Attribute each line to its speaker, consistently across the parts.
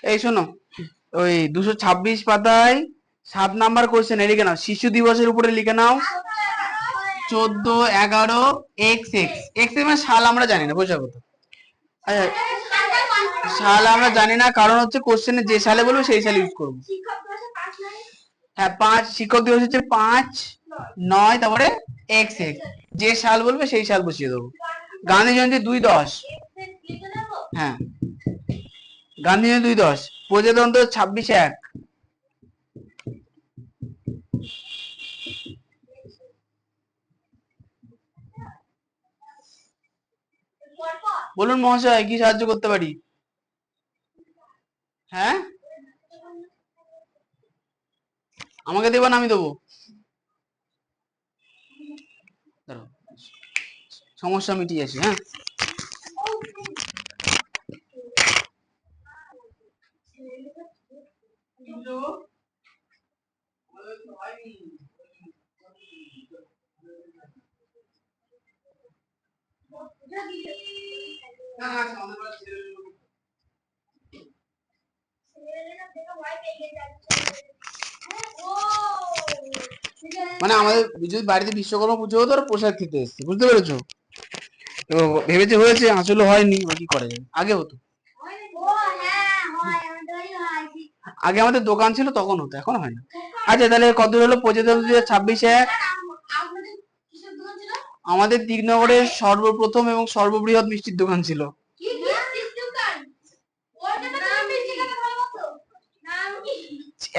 Speaker 1: এই শোনো, ওই 226 পাতায় 7 নাম্বার কোশ্চেন লিখে নাও। শিশু দিবসের উপরে লিখে নাও 14/11 XX মানে সাল আমরা জানি না, বোঝা কথা। আচ্ছা, সাল আমরা জানি না, কারণ হচ্ছে কোশ্চেনে যে সালে বলবো সেই সালে ইউজ করবো। হ্যাঁ, 5 শিক্ষক দিবস হচ্ছে 5/9, তারপরে XX, যে সাল বলবে সেই সাল বসিয়ে দেবো। গান্ধী জয়ন্তী 2/10। হ্যাঁ, গান্ধী জয়ন্তী 2/10। প্রজাতন্ত্র 26/1। বলুন মহাশয়, কি সাহায্য করতে পারি? হ্যাঁ, আমাকে দেবো না আমি দেবো? সমস্যা মিটিয়ে আসি। হ্যাঁ, মানে আমাদের যদি বাড়িতে বিশ্বকর্মা পুজো হতো আর প্রসাদ খেতে এসছে, বুঝতে পেরেছো? তো ভেবেছে হয়েছে, আসলে হয়নি, কি করা যাবে, আগে হতো। আগে আমাদের দোকান ছিল তখন হতো, এখন হয় না। আচ্ছা, তাহলে কত হলো? প্রজাতন্ত্র 26/1। আমাদের দিকনগরের সর্বপ্রথম এবং সর্ববৃহৎ মিষ্টির দোকান ছিল।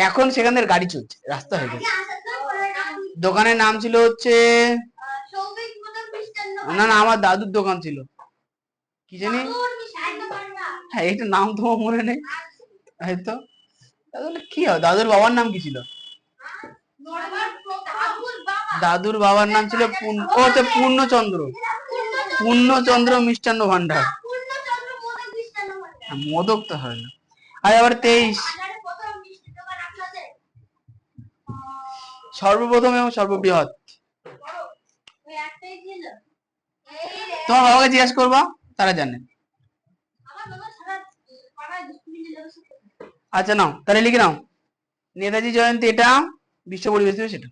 Speaker 1: এখন সেখানের গাড়ি চলছে, রাস্তা হয়ে গেছে। দোকানের নাম ছিল হচ্ছে, না না, আমার দাদুর দোকান ছিল, কি জানি। হ্যাঁ, এইটা নাম তো মনে নেই। হয়তো কি হয়, দাদুর বাবার নাম কি ছিল? দাদুর বাবার নাম ছিল পূর্ণচন্দ্র। পূর্ণচন্দ্র মিষ্টান্ন ভান্ডার। মোদক তো হয় না। আর আবার 23 সর্বপ্রথম এবং সর্ববৃহৎ। তোমার বাবাকে জিজ্ঞাসা করবা, তারা জানে। আচ্ছা নাও, তাহলে লিখে নাও। নেতাজি জয়ন্তী এটা, বিশ্ব পরিবেশ দিবস সেটা।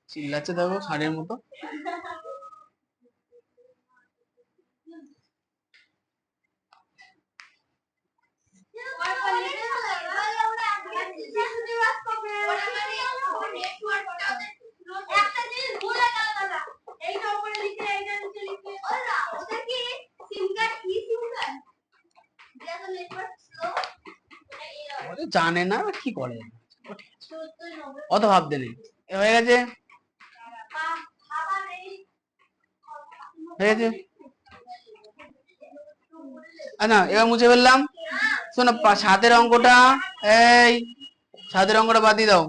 Speaker 1: চিল্লাচ্ছে দেখো ষাঁড়ের মতো। জানে না, কি করে, অত ভাবতে নেই। হয়ে গেছে, হয়ে গেছে। আচ্ছা, এবার মুছে ফেললাম। শোনো, 7-এর অঙ্কটা, এই 7-এর অঙ্কটা বাদ দিয়ে দাও।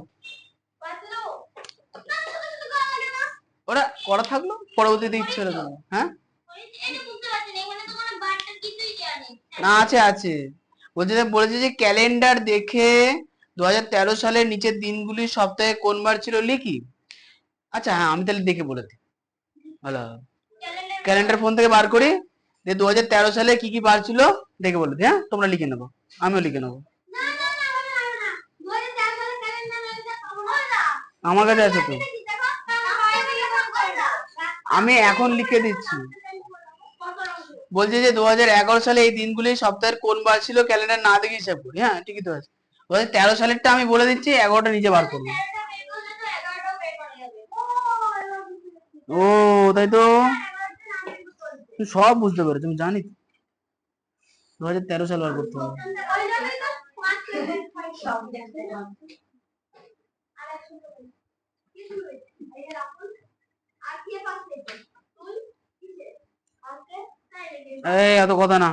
Speaker 1: ওরা করা থাকলো, পরবর্তীতে ইচ্ছে হলো তোমার। হ্যাঁ, না, আছে আছে। বলেছে যে ক্যালেন্ডার দেখে 2013 সালের নিচের দিনগুলি সপ্তাহে কোন বার ছিল লিখি। আচ্ছা হ্যাঁ, আমি তাহলে দেখে বলে দিই, ভালো। ক্যালেন্ডার ফোন থেকে বার করি, যে 2013 সালে কি কি বার ছিল দেখে বলে দিই। হ্যাঁ, তোমরা লিখে নেবো, আমিও লিখে নেবো। আমার কাছে আছে তো, আমি এখন লিখে দিচ্ছি। বলছে যে 2011 সালে এই দিনগুলি সপ্তাহের কোন বার ছিল, ক্যালেন্ডার না দেখে হিসাব করি। হ্যাঁ, ঠিকই তো আছে। 2013 সালেরটা আমি বলে দিচ্ছি, 11টা নিজে বার করবো। ও তাই তো, তুই সব বুঝতে পারো, তুমি জানি 2013 সাল বার করতে হবে। এই এত কথা না,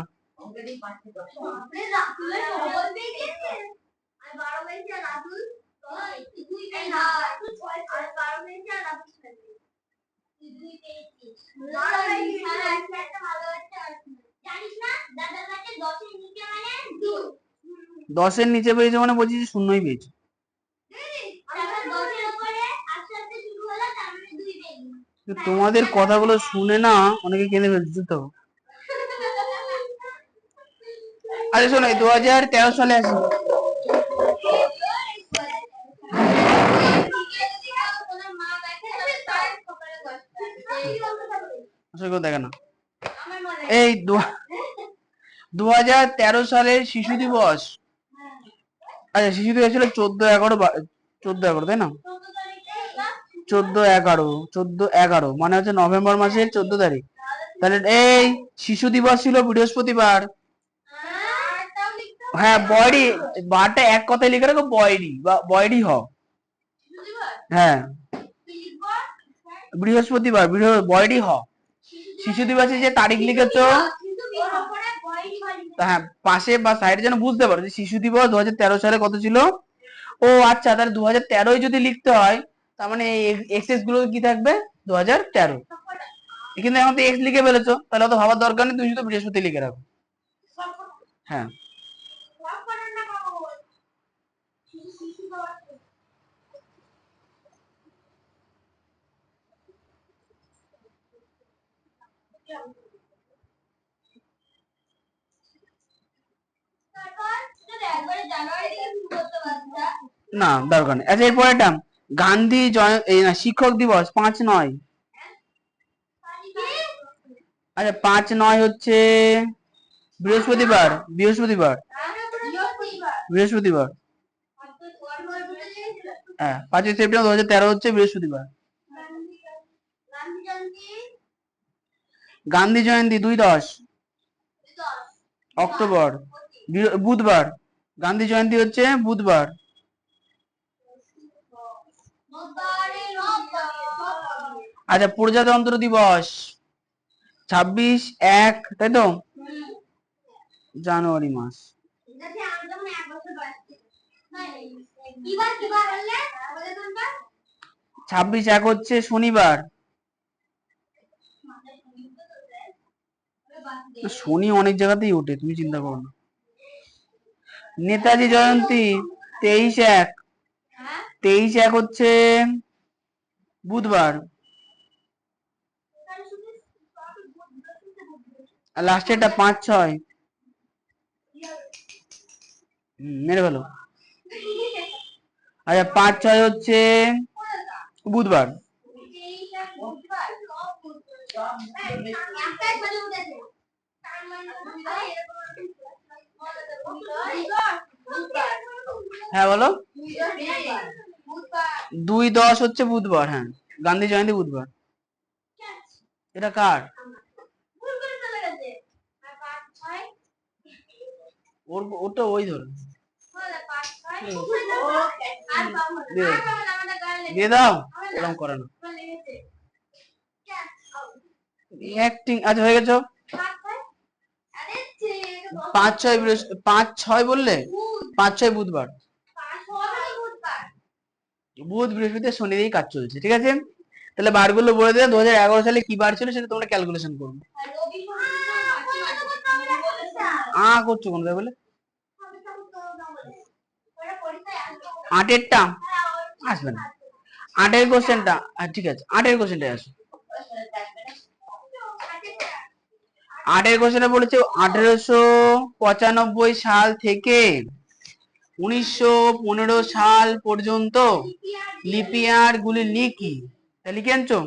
Speaker 1: 10-এর নিচে পেয়েছে মানে বলছি যে শূন্যই পেয়েছে। তোমাদের কথাগুলো শুনে না অনেকে কেঁদে ফেলছে তো। আরে শোনো, 2013 সালে আসি। দেখে না এই 2013 সালের শিশু দিবস। আচ্ছা, শিশু দিবস ছিল 14/11, তাই না? 14/11 মানে হচ্ছে নভেম্বর মাসের 14 তারিখ। তাহলে এই শিশু দিবস ছিল বৃহস্পতিবার। হ্যাঁ, বয়ডি, বারটা এক কথায় লিখে রাখো, বয়ডি বা বয়ডি হ। হ্যাঁ, বৃহস্পতিবার, বয়ডি হ। শিশু দিবসে যে তারিখ লিখেছো, হ্যাঁ পাশে বা সাইডে যেন বুঝতে পারো যে শিশু দিবস 2013 সালে কত ছিল। ও আচ্ছা, তাহলে 2013 যদি লিখতে হয়, তার মানে এক্সেস গুলো কি থাকবে 2013। কিন্তু এখন তো এক্স লিখে ফেলেছো, তাহলে অত ভাবার দরকার নেই, তুমি শুধু বৃহস্পতি লিখে রাখো। হ্যাঁ, না দরকার নেই। আচ্ছা, এরপর এটা গান্ধী শিক্ষক দিবস 5/9। আচ্ছা, 5/9 হচ্ছে বৃহস্পতিবার। বৃহস্পতিবার। হ্যাঁ, 5ই সেপ্টেম্বর 2013 হচ্ছে বৃহস্পতিবার। গান্ধী জয়ন্তী 2/10 অক্টোবর, বুধবার। গান্ধী জয়ন্তী হচ্ছে বুধবার। আচ্ছা, প্রজাতন্ত্র দিবস 26/1, তাই তো? জানুয়ারি মাস। 26/1 হচ্ছে শনিবার। শনি অনেক জায়গাতেই ওঠে, তুমি চিন্তা করো না। নেতাজি জয়ন্তী 23/1। 23/1 হচ্ছে বুধবার। আর লাস্টে এটা 5/6। মেরে ফেলো। আচ্ছা, 5/6 হচ্ছে বুধবার। হ্যাঁ বলো। 2/10 হচ্ছে বুধবার। হ্যাঁ, গান্ধী জয়ন্তী বুধবার। এটা কার? ওটা ওই ধরো দিয়ে দাও, এরকম করে না অ্যাক্টিং। আচ্ছা, হয়ে গেছে। 5/6 বললে, 5/6 বুধবার। বুধ বৃহস্পতি শনি দিয়েই কাজ চলছে, ঠিক আছে। তাহলে বারগুলো বলে দেবে 2011 সালে কি বার ছিল, সেটা তোমরা ক্যালকুলেশন করবে। করছো কোন বলে 8-এরটা আসবে না। 8-এর কোশ্চেনটা, ঠিক আছে, 8-এর কোশ্চেনটা আসো। 8-এর কোশ্চেনে বলেছে 1895 সাল থেকে 1915 সাল পর্যন্ত লিপিয়ার গুলি লিখি। লিখে আনছো?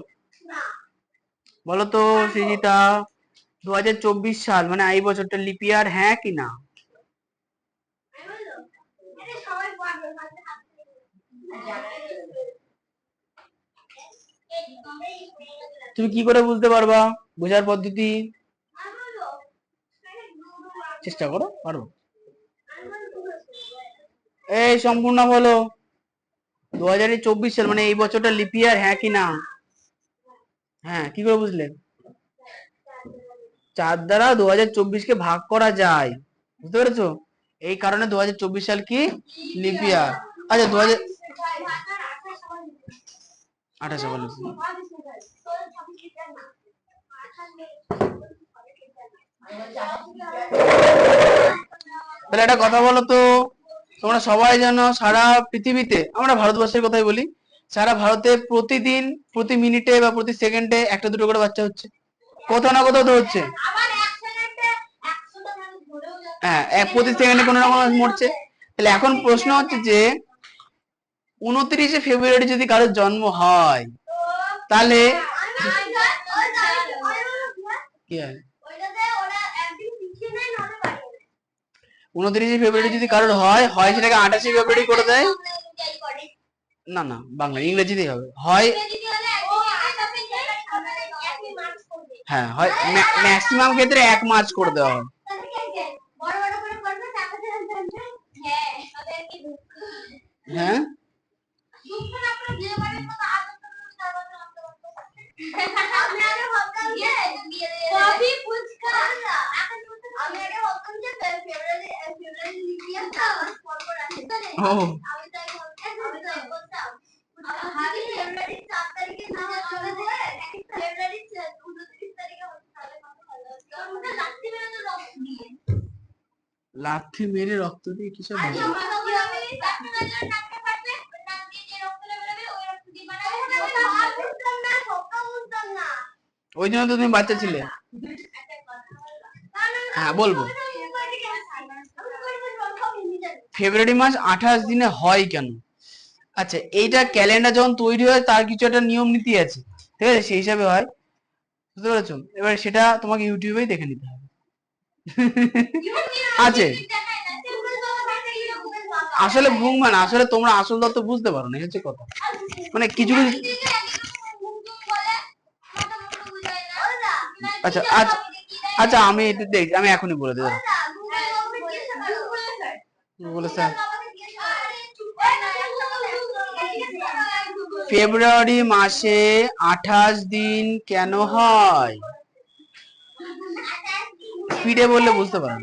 Speaker 1: বলতো সৃজিতা, 2024 সাল মানে এই বছরটা লিপিয়ার, হ্যাঁ কি না? তুমি কি করে বুঝতে পারবা? বোঝার পদ্ধতি চেষ্টা করো, পারো। এই সম্পূর্ণ বলো, 2024 সাল মানে এই বছরটা লিপিয়ার, হ্যাঁ কি না? হ্যাঁ, কি করে বুঝলে? 4 দ্বারা 2024-কে ভাগ করা যায়, বুঝতে পেরেছো? এই কারণে 2024 সাল কি লিপিয়ার। আচ্ছা, 2028 সাল তাহলে একটা কথা বলো তো, তোমরা সবাই জানো সারা পৃথিবীতে, আমরা ভারতবর্ষের কথাই বলি, সারা ভারতে প্রতিদিন প্রতি মিনিটে বা প্রতি সেকেন্ডে একটা দুটো করে বাচ্চা হচ্ছে, কোথাও না কোথাও তো হচ্ছে। হ্যাঁ, প্রতি সেকেন্ডে কোনো না কোনো মরছে। তাহলে এখন প্রশ্ন হচ্ছে যে 29শে ফেব্রুয়ারি যদি কারোর জন্ম হয় তাহলে কি হয়? 29শে ফেব্রুয়ারি যদি কারোর হয় সেটাকে 28শে ফেব্রুয়ারি করে দেয়। না না, বাংলা ইংরেজিতেই হবে, হয় হ্যাঁ, হয় ম্যাক্সিমাম ক্ষেত্রে 1 মার্চ করে দেওয়া হয়। হ্যাঁ, ও লাথি মেরে রক্ত দিয়ে কিসব বলে? ওই জন্য তো তুমি বাচ্চা ছিলে। হ্যাঁ বলবো, ফেব্রুয়ারি মাস 28 দিনে হয় কেন? আচ্ছা, এইটা ক্যালেন্ডার যখন তৈরি হয় তার কিছু একটা নিয়ম নীতি আছে, ঠিক আছে, সেই হিসাবে হয়, বুঝতে পেরেছো? এবার সেটা তোমাকে ইউটিউবেই দেখে নিতে হবে। আছে, আসলে বুঝবা না, আসলে তোমরা আসল তত্ত্ব বুঝতে পারো না, এই হচ্ছে কথা। মানে কিছু কিছু আচ্ছা আচ্ছা আচ্ছা, আমি একটু দেখছি, আমি এখনই বলে দেবো। গুগলে স্যার, ফেব্রুয়ারি মাসে 28 দিন কেন হয়? স্পিডে বললে বুঝতে পারো না।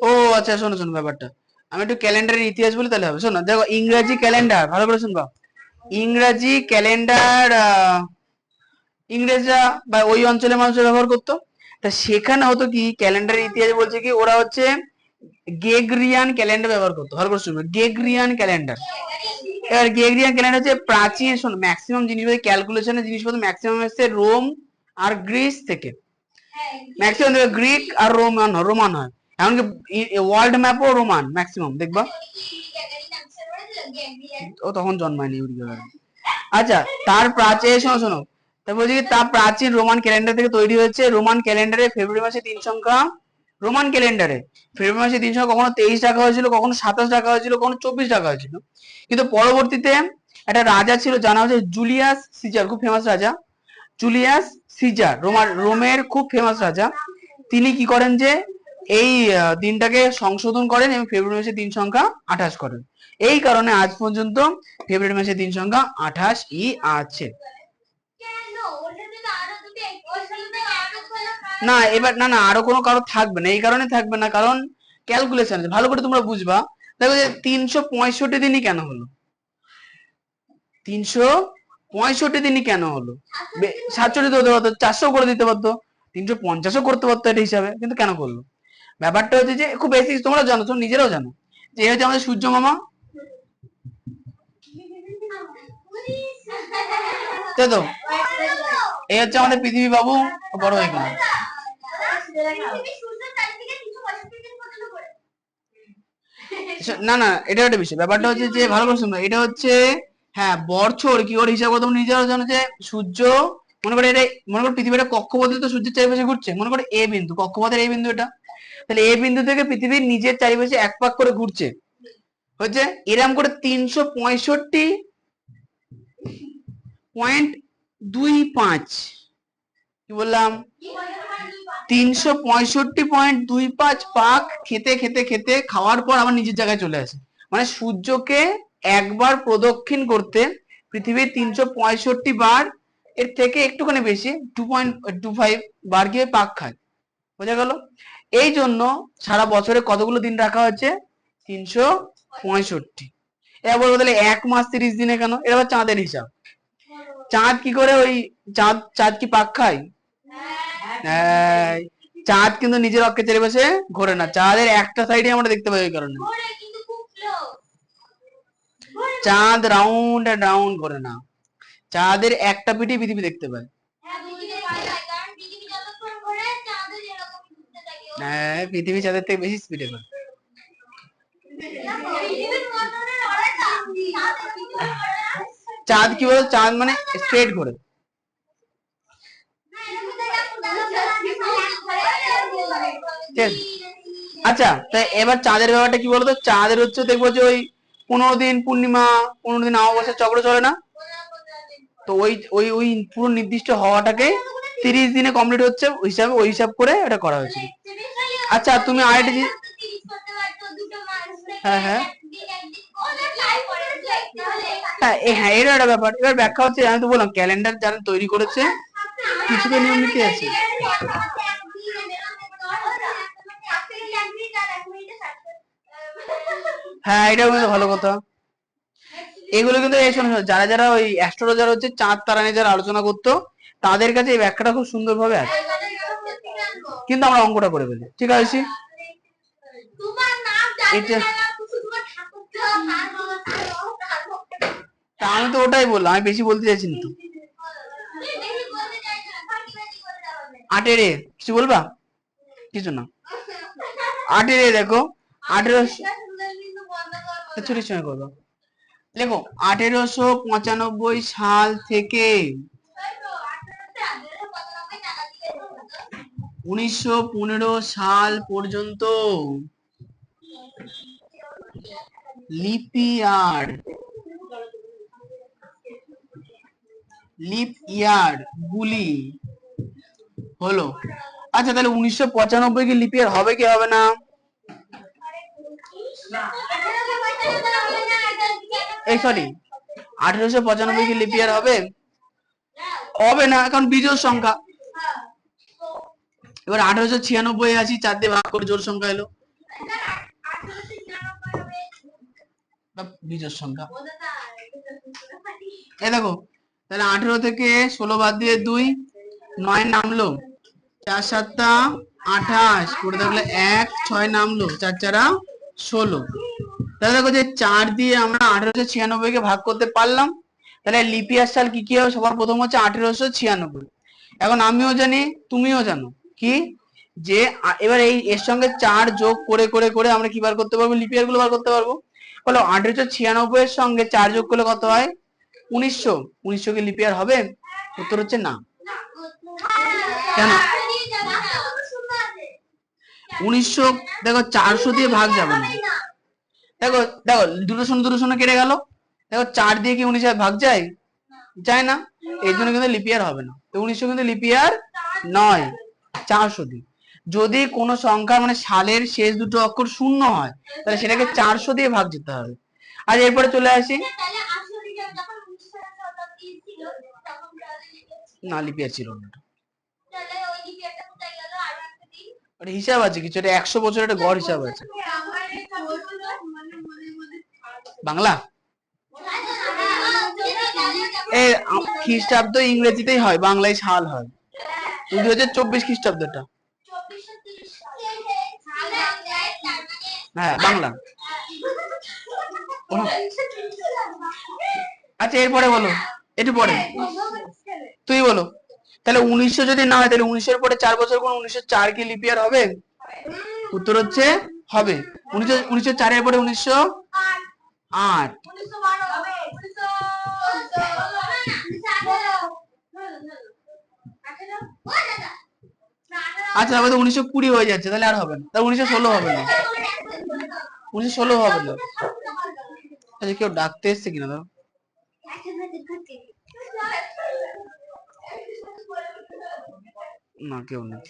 Speaker 1: ও আচ্ছা, শোনো শোনো ব্যাপারটা, আমি একটু ক্যালেন্ডারের ইতিহাস বলি তাহলে হবে। শোনো, দেখো ইংরাজি ক্যালেন্ডার ভালো করে শুনবা। ইংরাজি ক্যালেন্ডার ইংরেজরা বা ওই অঞ্চলের মানুষরা ব্যবহার করতো। তা সেখানে হতো কি, ক্যালেন্ডারের ইতিহাস বলছে কি ওরা হচ্ছে গ্রেগরিয়ান ক্যালেন্ডার ব্যবহার করতো। ভালো করে শুনবে, গ্রেগরিয়ান ক্যালেন্ডার। এবার গ্রেগরিয়ান ক্যালেন্ডার হচ্ছে প্রাচীন, শোনো, ম্যাক্সিমাম জিনিসপত্র ক্যালকুলেশনের জিনিসপত্র ম্যাক্সিমাম এসছে রোম আর গ্রিস থেকে। ম্যাক্সিমাম দেখবে গ্রিক আর রোমান হয়, এমনকি ওয়ার্ল্ড ম্যাপও রোমান ম্যাক্সিমাম দেখবা। ও তখন জন্মায়নি ইউরিকা। আচ্ছা, তার প্রাচীন, শোনো শোনো, তারপর বলছি তার প্রাচীন রোমান ক্যালেন্ডার থেকে তৈরি হয়েছে। রোমান ক্যালেন্ডারে ফেব্রুয়ারি মাসে 3 সংখ্যা, রোমান ক্যালেন্ডারে ফেব্রুয়ারি মাসে 3 সংখ্যা কখনো 23 রাখা হয়েছিল, কখনো 27 রাখা হয়েছিল, কখনো 24 রাখা হয়েছিল। কিন্তু পরবর্তীতে একটা রাজা ছিল, জানা হচ্ছে জুলিয়াস সিজার, খুব ফেমাস রাজা জুলিয়াস সিজার, রোমের খুব ফেমাস রাজা। তিনি কি করেন যে এই দিনটাকে সংশোধন করেন এবং ফেব্রুয়ারি মাসে 3 সংখ্যা 28 করেন। এই কারণে আজ পর্যন্ত ফেব্রুয়ারি মাসে 3 সংখ্যা 28 ই আছে। না এবার না না, আরো কোনো কারো থাকবে না, এই কারণে থাকবে না কারণ ক্যালকুলেশন আছে, ভালো করে তোমরা বুঝবা। দেখো যে 365 দিনই কেন হলো, 365 দিনই কেন হলো? 47 হতে পারতো, 400 করে দিতে পারতো, 350ও করতে পারতো এটা হিসাবে, কিন্তু কেন করলো? ব্যাপারটা হচ্ছে যে খুব বেসিক, তোমরা জানো, তোমরা নিজেরাও জানো যে এই হচ্ছে আমাদের সূর্য মামা, তাই তো, এই হচ্ছে আমাদের পৃথিবী বাবু, বড় হয়ে গেল। না না, এটা একটা বিষয়, ব্যাপারটা হচ্ছে যে ভালো করে শুনবে, এটা হচ্ছে হ্যাঁ বছর কি ওর হিসাব করে, তোমরা নিজেরাও জানো যে সূর্য, মনে করে এটা, মনে করো পৃথিবীটা কক্ষপথে তো সূর্যের চারিপাশে ঘুরছে, মনে করো এ বিন্দু, কক্ষপথের এই বিন্দু এটা, তাহলে এই বিন্দু থেকে পৃথিবীর নিজের চারিপাশে এক পাক করে ঘুরছে, হচ্ছে এরকম করে 365.25, কি বললাম, 365.25 পাক খেতে খেতে খেতে খাওয়ার পর আবার নিজের জায়গায় চলে আসে। মানে সূর্যকে একবার প্রদক্ষিণ করতে পৃথিবীর 365 বার, এর থেকে একটুখানি বেশি 2.25 বার গিয়ে পাক খায়। বোঝা গেল? এই জন্য সারা বছরে কতগুলো দিন রাখা হচ্ছে? 365। এবার বলবো তাহলে 1 মাস 30 দিনে কেন? এটা আবার চাঁদের হিসাব। চাঁদ কি করে ওই চাঁদ চাঁদ কি পাক খায়? চাঁদ কিন্তু নিজের অক্ষের চারিপাশে ঘোরে না, চাঁদের একটা সাইডে আমরা দেখতে পাই ওই কারণে। চাঁদ রাউন্ড এন্ড রাউন্ড ঘোরে না, চাঁদের একটা পিঠে পৃথিবী দেখতে পায়। হ্যাঁ, পৃথিবী চাঁদের থেকে বেশি স্পিডে ঘোরে। চাঁদ কি বল, চাঁদ মানে স্ট্রেট ঘোরে। আচ্ছা, তাই এবার চাঁদের ব্যাপারটা কি বলতো? চাঁদের হচ্ছে দেখবো যে ওই 15 দিন পূর্ণিমা, 15 দিন অমাবস্যার চক্র চলে না, তো ওই ওই ওই পুরো নির্দিষ্ট হওয়াটাকে 30 দিনে কমপ্লিট হচ্ছে ওই হিসাব করে এটা করা হয়েছে। আচ্ছা তুমি আরেকটা জিনিস, হ্যাঁ হ্যাঁ হ্যাঁ হ্যাঁ এরও একটা ব্যাপার। এবার ব্যাখ্যা হচ্ছে, আমি তো বললাম ক্যালেন্ডার যারা তৈরি করেছে কিছু তো নিয়ম নীতি আছে। হ্যাঁ এটাও কিন্তু ভালো কথা। এগুলো কিন্তু এই শোনো, যারা যারা ওই অ্যাস্ট্রোলজার হচ্ছে, চাঁদ তারা নিয়ে যারা আলোচনা করতো, তাদের কাছে এই ব্যাখ্যাটা খুব সুন্দরভাবে আছে। কিন্তু আমরা অঙ্কটা করে ফেলি, ঠিক আছে? এটা আমি তো ওটাই বললাম, আমি বেশি বলতে চাইছি না তো। 8 কিছু বলবা? কিছু না। 8 দেখো, 18 সময় করবো। দেখো 1895 সাল থেকে 1915 সাল পর্যন্ত লিপ ইয়ার গুলি হলো। আচ্ছা তাহলে 1995 কি লিপ ইয়ার হবে কি হবে না? এই সরি, 1895 কি লিপ ইয়ার হবে? হবে না, কারণ বিজোড় সংখ্যা। এবার 1896 আছি, 4 দিয়ে ভাগ করে জোড় সংখ্যা এলো, বিজোড় সংখ্যা। এই দেখো, তাহলে 18 থেকে 16 বাদ দিয়ে 2, 9 নামলো, 4 7 28 করে থাকলে 1 6 নামলো, 4 4 16। তাহলে দেখো যে 4 দিয়ে আমরা 1896 কে ভাগ করতে পারলাম। তাহলে লিপ ইয়ার সাল কি কি হবে? সবার প্রথম হচ্ছে 1896। এখন আমিও জানি, তুমিও জানো কি, যে এবার এই এর সঙ্গে 4 যোগ করে করে করে আমরা কি বার করতে পারবো? লিপ ইয়ার গুলো বার করতে পারবো। বলো 1896 এর সঙ্গে 4 যোগ করলে কত হয়? 1900। 1900 কি লিপ ইয়ার হবে? উত্তর হচ্ছে না। কেন? 1900 দেখো 400 দিয়ে ভাগ যাবে না। দেখো দেখো দুটো শূন্য কেটে গেল। দেখো 4 দিয়ে কি 19 ভাগ যায়? যায় না। এই জন্য কিন্তু লিপ ইয়ার হবে না। তো 1900 কিন্তু লিপ ইয়ার নয়, 400 দিয়ে। যদি কোনো সংখ্যা মানে সালের শেষ দুটো অক্ষর শূন্য হয়, তাহলে সেটাকে 400 দিয়ে ভাগ যেতে হবে। আর এরপরে চলে আসি, না লিপ ইয়ার ছিল না, হিসাব আছে কিছু, এটা 100 বছর একটা গড় হিসাব আছে। বাংলা এই খ্রিস্টাব্দ ইংরেজিতেই হয়, বাংলায় সাল হয়। 2024 খ্রিস্টাব্দটা, হ্যাঁ বাংলা। আচ্ছা এরপরে বলো, একটু পরে তুই বলো। তাহলে 1900 যদি না হয়, তাহলে 1900 এর পরে 4 বছর কোন 1904 কি লিপ ইয়ার হবে? উত্তর হচ্ছে হবে। 1904 এর পরে 1908। আচ্ছা তাহলে 1920 হয়ে যাচ্ছে, তাহলে আর হবে না, তাহলে 1916 হবে না, 1916 হবে না। আচ্ছা কেউ ডাকতে এসছে কিনা দাও, না কেউ নেই।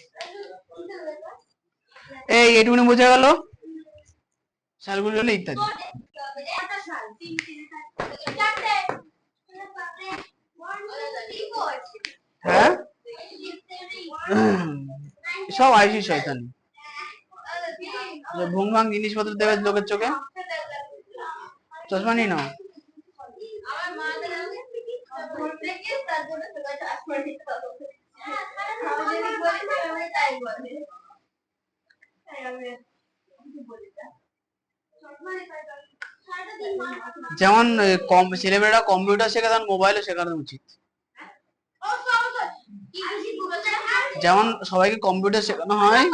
Speaker 1: এই এটুকুনি বোঝা গেল সালগুলি হলো ইত্যাদি। হ্যাঁ সব আইসি শয়তানি, ভুং ভাং জিনিসপত্র দেবে লোকের চোখে। চশমা নিয়ে নাও। যেমন ছেলেমেয়েরা কম্পিউটার শেখে, তেমন মোবাইলও শেখানো উচিত। যেমন সবাইকে কম্পিউটার শেখানো হয়,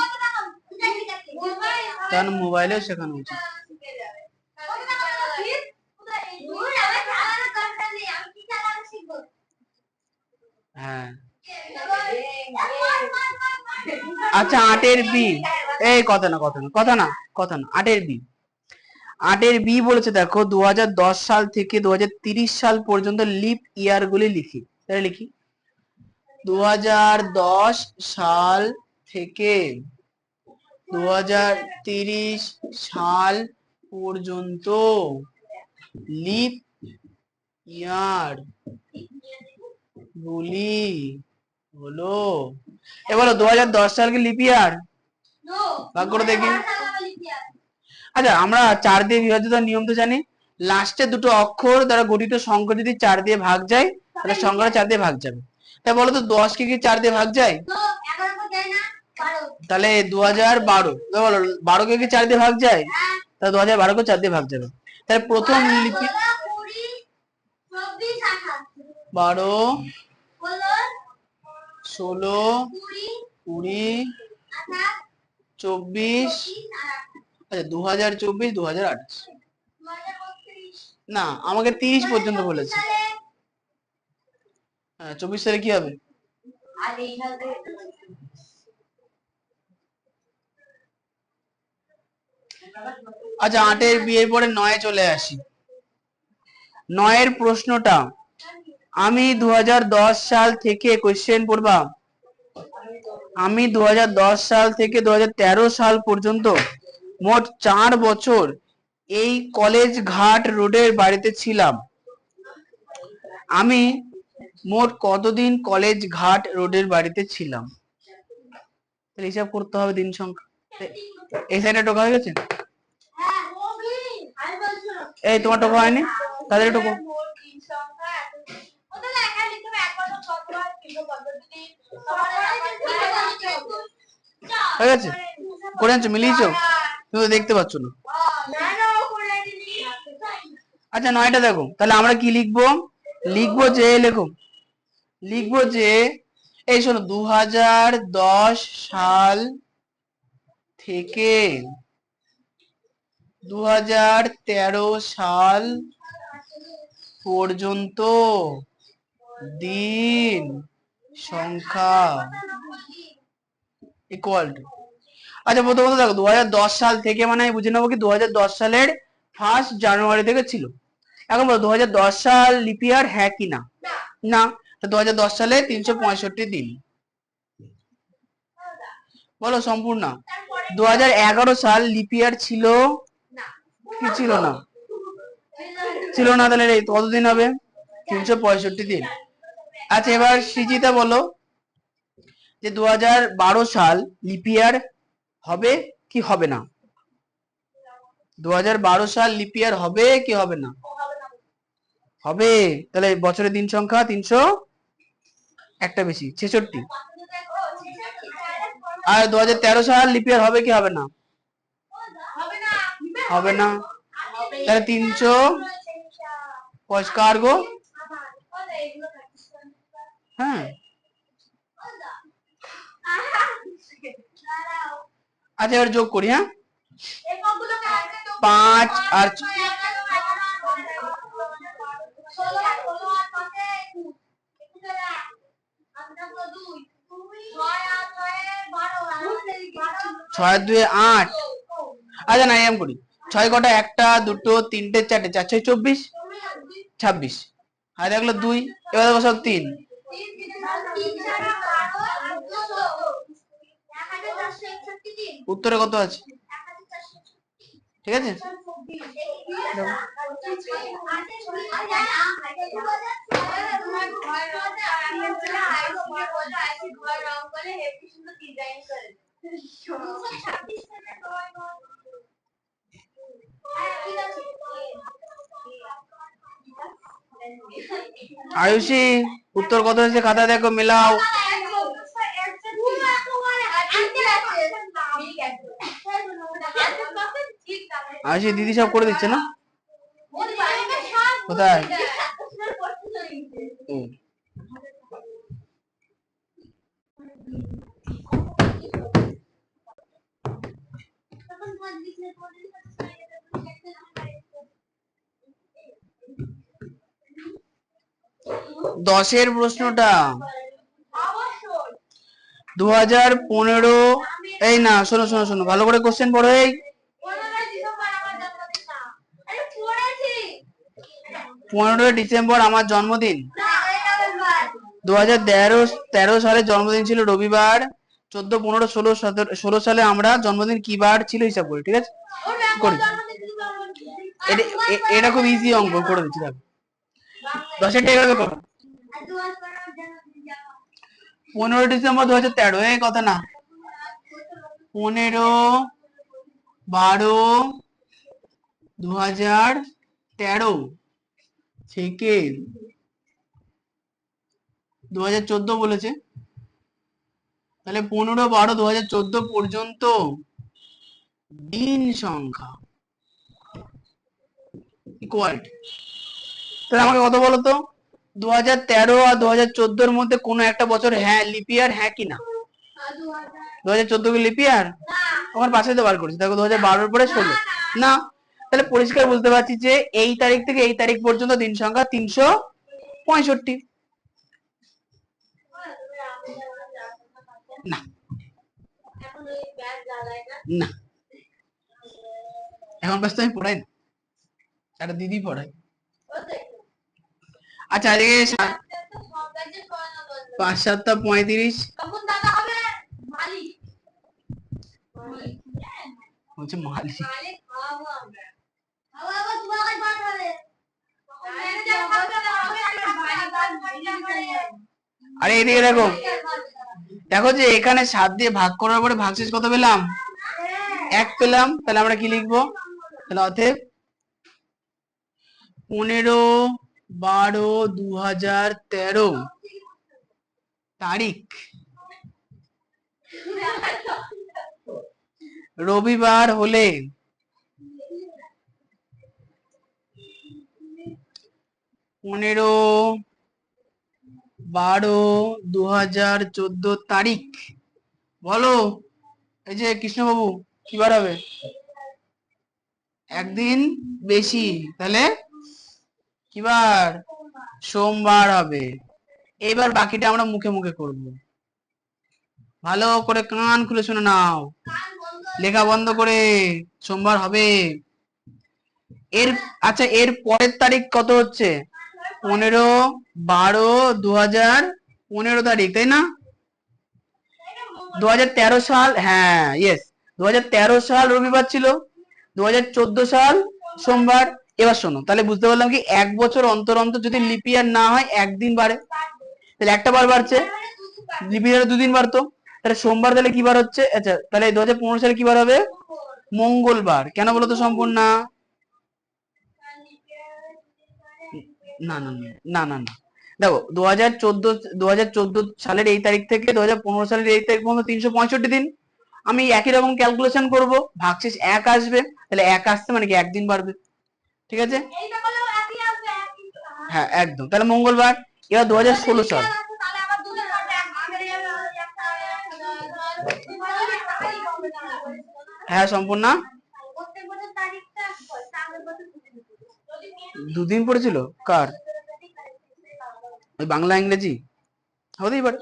Speaker 1: তেমন মোবাইলেও শেখানো উচিত। হ্যাঁ, আচ্ছা 8-এর বি, এই কথা না 8-এর বি, 8-এর বি বলেছে দেখো 2010 সাল থেকে 2030 সাল পর্যন্ত লিপ ইয়ার গুলি লিখি। তাহলে লিখি 2010 সাল থেকে 2030 সাল পর্যন্ত লিপ ইয়ার গুলি হলো, এবার 2010 সাল কি লিপ ইয়ার? ভাগ করে দেখি। আচ্ছা, আমরা 4 দিয়ে বিভাজ্যতার নিয়ম তো জানি, লাস্টে দুটো অক্ষর দ্বারা গঠিত সংখ্যা যদি 4 দিয়ে ভাগ যায় তাহলে সংখ্যাটা 4 দিয়ে ভাগ যাবে। তাই বলো তো 10 কে কি 4 দিয়ে ভাগ যায়? তাহলে 2012, বলো 12 কে কি 4 দিয়ে ভাগ যায়? তাহলে 2012 কে 4 দিয়ে ভাগ যাবে। তাহলে প্রথম লিপি 12, 16, 20, 24, আচ্ছা 2024, 2028, না আমাকে 30 পর্যন্ত বলেছে। হ্যাঁ 24 সালে কি হবে? আচ্ছা 8-এর বিয়ের পরে 9-এ চলে আসি। 9-এর প্রশ্নটা, আমি 2010 সাল থেকে কোশ্চেন পড়বা, আমি 2010 সাল থেকে 2013 সাল পর্যন্ত মোট 4 বছর এই কলেজ ঘাট রোডের বাড়িতে ছিলাম। আমি মোট কতদিন কলেজ ঘাট রোডের বাড়িতে ছিলাম? হিসাব করতে হবে দিন সংখ্যা। এই সাইডে টোকা হয়ে গেছে? এই তোমার টোকা হয়নি, তাদের টোকা। হয়ে গেছে? করে আনছো, মিলিয়েছো? তুমি তো দেখতে পাচ্ছ না। আচ্ছা 9টা দেখো, তাহলে আমরা কি লিখবো? লিখবো যে, লিখবো যে, এই শোনো 2010 সাল থেকে 2013 সাল পর্যন্ত দিন সংখ্যা ইকুয়াল টু। আচ্ছা প্রথমত দেখো 2010 সাল থেকে মানে আমি বুঝে নেবো কি 2010 সালের 1 জানুয়ারি থেকে ছিল। এখন বলো 2010 সাল লিপ ইয়ার হ্যাঁ কি না? না। তো 2010 সালে 365 দিন। বলো সম্পূর্ণ। 2011 সাল লিপ ইয়ার ছিল কি ছিল না? ছিল না, তাহলে কতদিন হবে? 365 দিন। আচ্ছা এবার সৃজিতা বলো যে 2012 সাল লিপ ইয়ার হবে কি হবে না? 2012 সাল লিপ ইয়ার হবে কি হবে না? হবে। তাহলে বছরের দিন সংখ্যা 300, একটা বেশি 66। আর 2013 সাল লিপ ইয়ার হবে কি হবে না? হবে না। তাহলে 300 কার গো? হ্যাঁ আচ্ছা এবার যোগ করি। হ্যাঁ 5 আর 6 2 8। আচ্ছা না এম করি, 6 কটা, 1টা 2টো 3টে 4টে 4 6 24, 26। আর দেখলো 2, এবার দেখো সব 3। উত্তরে কত আছে? ঠিক আছে। আয়ুষী উত্তর কত হয়েছে খাতা দেখো, মেলাও। আয়ুষী দিদি সব করে দিচ্ছে না? কোথায়? 10-এর প্রশ্নটা 2015, এই না, শোনো শোনো শোনো, ভালো করে কোশ্চেন পড়ো। এই 15 ডিসেম্বর আমার জন্মদিন। 2013 সালে জন্মদিন ছিল রবিবার। 14, 15, 16, 17, 16 সালে আমরা জন্মদিন কি বার ছিল হিসাব করি, ঠিক আছে? করি। এটা খুব ইজি অঙ্ক করে দিচ্ছি, দেখো 10-এর টা এভাবে করো। 15 ডিসেম্বর 2013, এই কথা না, 15, 12, 2013 থেকে 2014 বলেছে, তাহলে 15, 12, 2014 পর্যন্ত দিন সংখ্যা ইকুয়ালিটি। তাহলে আমাকে কত বলো তো, 2013 আর 2014 মধ্যে কোনো একটা বছর হ্যাঁ লিপিয়ার, হ্যাঁ কি না? 2014 কি লিপিয়ার? আমার পাশে তো বার করেছি, দেখো 2012 পরে 16 না। তাহলে পরিষ্কার বুঝতে পারছি যে এই তারিখ থেকে এই তারিখ পর্যন্ত দিন সংখ্যা 365 না। না, এখন ব্যস্ত আমি পড়াই না, একটা দিদি পড়াই। আচ্ছা আজকে 5, 7, 35 হচ্ছে মালিক। আরে এদিকে দেখো, দেখো যে এখানে 7 দিয়ে ভাগ করার পরে ভাগশেষ কত পেলাম? 1 পেলাম। তাহলে আমরা কি লিখবো? তাহলে অতএব 15, 12, 2013 তারিখ রবিবার হলে 15, 12, 2014 তারিখ, বলো। এই যে কৃষ্ণবাবু, কি বার হবে? একদিন বেশি, তাহলে কি বার? সোমবার হবে। এবার বাকিটা আমরা মুখে মুখে করব, ভালো করে কান খুলে শুনে নাও, লেখা বন্ধ করে। সোমবার হবে। এর আচ্ছা, এর পরের তারিখ কত হচ্ছে? 15, 12, 2015 তারিখ, তাই না? 2013 সাল, হ্যাঁ ইয়েস, 2013 সাল রবিবার ছিল, 2014 সাল সোমবার। এবার শোনো, তাহলে বুঝতে পারলাম কি 1 বছর অন্তর অন্তর যদি লিপিয়ার না হয় একদিন বাড়ে, তাহলে একটা বার বাড়ছে, লিপিয়ারে 2 দিন বাড়তো। তাহলে সোমবার তাহলে কি বার হচ্ছে? আচ্ছা তাহলে 2015 সালে কি বার হবে? মঙ্গলবার। কেন বলো তো সম্পূর্ণা? না না না না না, দেখো 2014 সালের এই তারিখ থেকে 2015 সালের এই তারিখ পর্যন্ত 365 দিন। আমি একই রকম ক্যালকুলেশন করব, ভাগশেষ 1 আসবে, তাহলে 1 আসছে মানে কি একদিন বাড়বে, ঠিক আছে? হ্যাঁ একদম, তাহলে মঙ্গলবার। এবার 2016 সাল, হ্যাঁ সম্পূর্ণা 2 দিন পড়েছিল। কার? ওই বাংলা ইংরেজি হতেই পারে।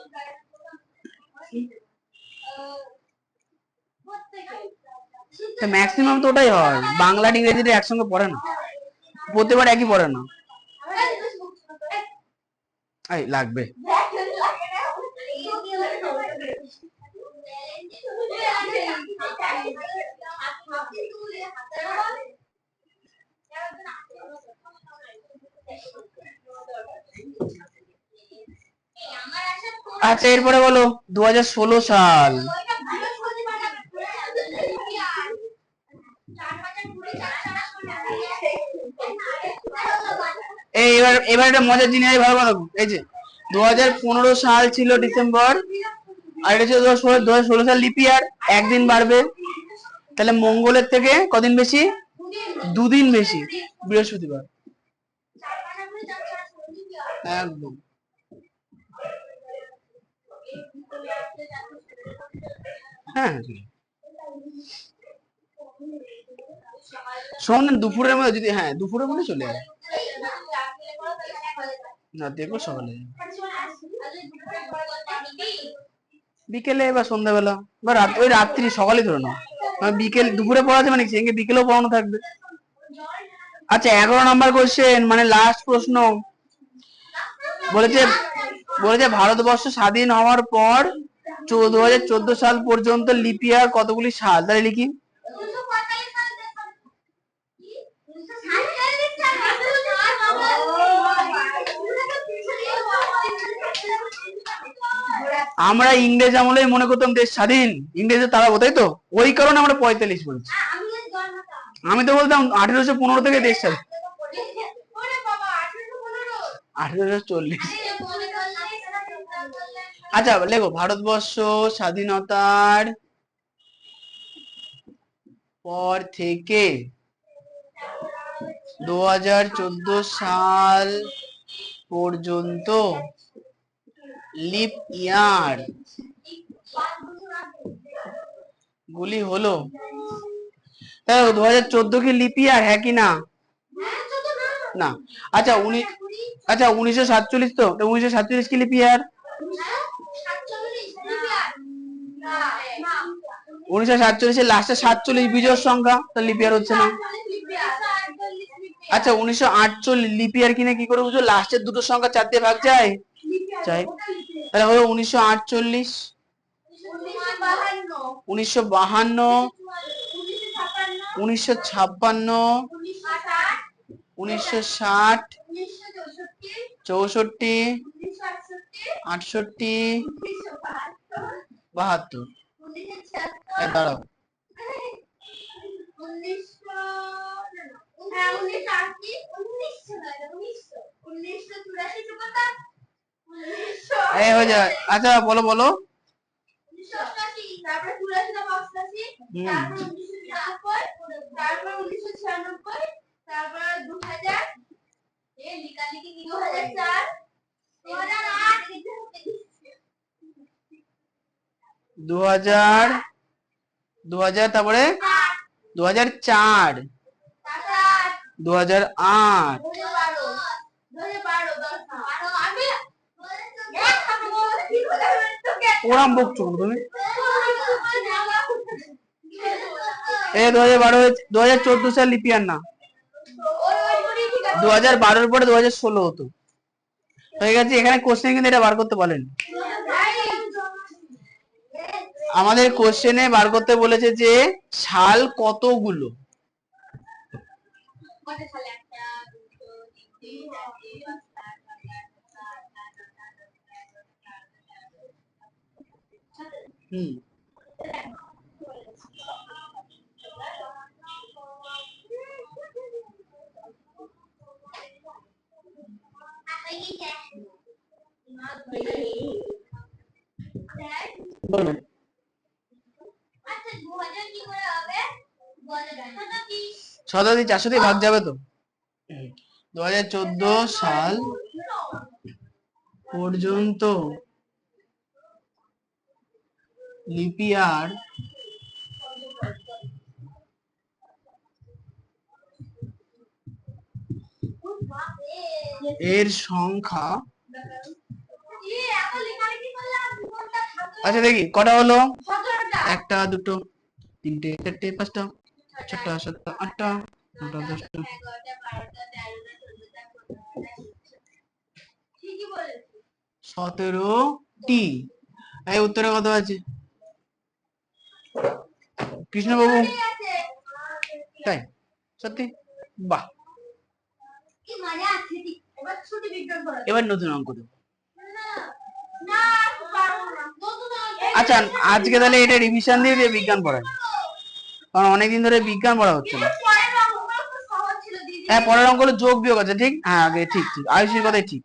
Speaker 1: ম্যাক্সিমাম তো ওটাই হয়, বাংলা ইংরেজিটা একসঙ্গে পড়ে না, প্রতিবার একই পড়ে না। এই লাগবে। আচ্ছা এরপরে বলো 2016 সাল। এই এবার এবার একটা মজার জিনিস ভালো কথা, এই যে 2015 সাল ছিল ডিসেম্বর, আর এটা ছিল 2016 সাল লিপ ইয়ার, একদিন বাড়বে, তাহলে মঙ্গলের থেকে কদিন বেশি? দুদিন বেশি, বৃহস্পতিবার। একদম। হ্যাঁ শোন, দুপুরের মধ্যে যদি, হ্যাঁ দুপুরের মধ্যে চলে আসে, না দেখবো সকালে, বিকেলে বা সন্ধ্যাবেলা বা রাত, ওই রাত্রি সকালে ধরে নাও, বিকেল দুপুরে পড়াতে মানে সেদিকে বিকেলেও পড়ানো থাকবে। আচ্ছা 11 নাম্বার কোশ্চেন, মানে লাস্ট প্রশ্ন, বলেছে বলেছে ভারতবর্ষ স্বাধীন হওয়ার পর 2014 সাল পর্যন্ত লিপ ইয়ার কতগুলি সাল, তাহলে লিখি। আমরা ইংরেজ আমলেই মনে করতাম দেশ স্বাধীন, ইংরেজের তারা বোধ, তো ওই কারণে আমরা 45 বলছি। আমি তো বলতাম 1815 থেকে দেশ স্বাধীন, 1840। আচ্ছা লেখো, ভারতবর্ষ স্বাধীনতার পর থেকে 2014 সাল পর্যন্ত লিপ ইয়ার গুলি হলো, তাই 2014 কি লিপ ইয়ার, হ্যাঁ কি না? না। আচ্ছা 1947 তো, 1947 কি লিপ ইয়ার? 1947 লাস্টে 47 বিজোড় সংখ্যা, তো লিপ ইয়ার হচ্ছে না। আচ্ছা 1948 লিপ ইয়ার কিনে কি করে বুঝো, লাস্টের দুটো সংখ্যা 4 দিয়ে ভাগ যায়, চাই, তাহলে হলো 1948, 1952, 1956, 1960, 64, 68, 72। দাঁড়াও, এই হয়ে যায়। আচ্ছা বলো বলো। দু হাজার, তারপরে 2004, 2008, ওরাম বকছো তুমি। 2012, 2014 সাল লিপ ইয়ার না, 2012 পরে 2016 হতো, হয়ে গেছে। এখানে কোশ্চেন কিন্তু এটা বার করতে বলেন, আমাদের কোশ্চেনে বার করতে বলেছে যে সাল কতগুলো। হুম, বলুন। 6 দিয়ে 400 দিয়ে ভাগ যাবে তো। 2014 সাল পর্যন্ত লিপ ইয়ার এর সংখ্যা, আচ্ছা দেখি কটা হলো, 1, 2, 3, 4, 5, 6, 7, 8, 9, 10, 17টি। এই উত্তরে কত আছে কৃষ্ণবাবু? তাই সত্যি, বাহ। এবার নতুন অঙ্ক দেবো। আচ্ছা আজকে তাহলে এটা রিভিশন দিয়ে দিয়ে বিজ্ঞান পড়াই, কারণ অনেকদিন ধরে বিজ্ঞান পড়া হচ্ছে না। হ্যাঁ পরের অঙ্ক হলো যোগ বিয়োগ আছে, ঠিক হ্যাঁ আগে ঠিক ঠিক আয়ুষের কথাই ঠিক।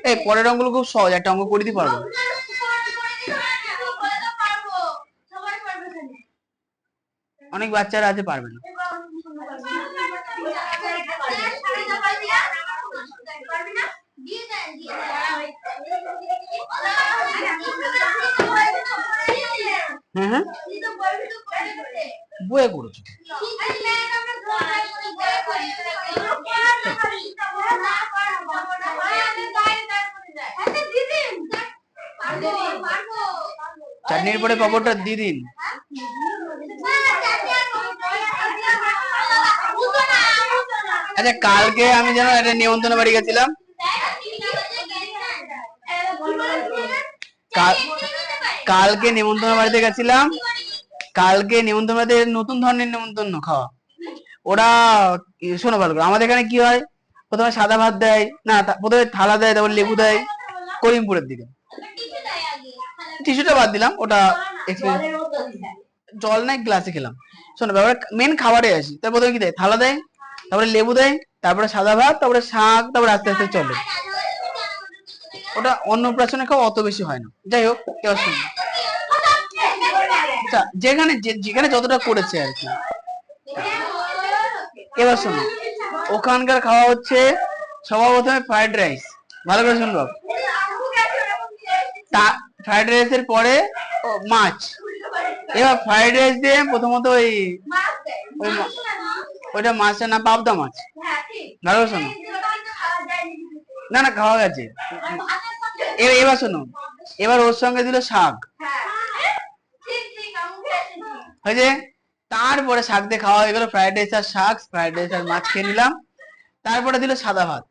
Speaker 1: এই পরের অঙ্কগুলো খুব সহজ, একটা অঙ্ক করে দিতে পারবো। অনেক বাচ্চারা আছে পারবে না। হ্যাঁ হ্যাঁ বইয়ে করেছো। চাটনির পরে পাপড়টা দিয়ে দিন। আচ্ছা কালকে আমি যেন একটা নিমন্ত্রণ বাড়ি গেছিলাম, কালকে নিমন্ত্রণ বাড়িতে গেছিলাম, কালকে নিমন্ত্রণ বাড়িতে নতুন ধরনের নিমন্ত্রণ খাওয়া। ওরা শোনো ভালো করে, আমাদের এখানে কি হয়, প্রথমে সাদা ভাত দেয়, না প্রথমে থালা দেয়, তারপর লেবু দেয়। করিমপুরের দিকে টিস্যুটা বাদ দিলাম, ওটা জল নাই গ্লাসে খেলাম। শোনো ব্যাপারে মেন খাবারে আসি, তার প্রথমে কি দেয়, থালা দেয়, তারপরে লেবু দেয়, তারপরে সাদা ভাত, তারপরে শাক, তারপরে আস্তে আস্তে চলে। ওটা অন্নপ্রাশনে খাওয়া অত বেশি হয় না, যাই হোক এবার শুনুন। আচ্ছা যেখানে যেখানে যতটা করেছে আর কি। এবার শোনো, ওখানকার খাওয়া হচ্ছে সবার প্রথমে ফ্রাইড রাইস, ভালো করে শুনবো। ফ্রাইড রাইসের পরে মাছ। এবার ফ্রাইড রাইস দিয়ে প্রথমত ওই ওইটা মাছটা না পাবদা মাছ, ভালো করে শোনো। না না খাওয়া গেছে। এবার শোনো, এবার ওর সঙ্গে দিল শাক, হয়েছে। তারপরে শাক দিয়ে খাওয়া হয়ে গেল, ফ্রাইড রাইস আর শাক, ফ্রাইড রাইস আর মাছ খেয়ে নিলাম। তারপরে দিল সাদা ভাত।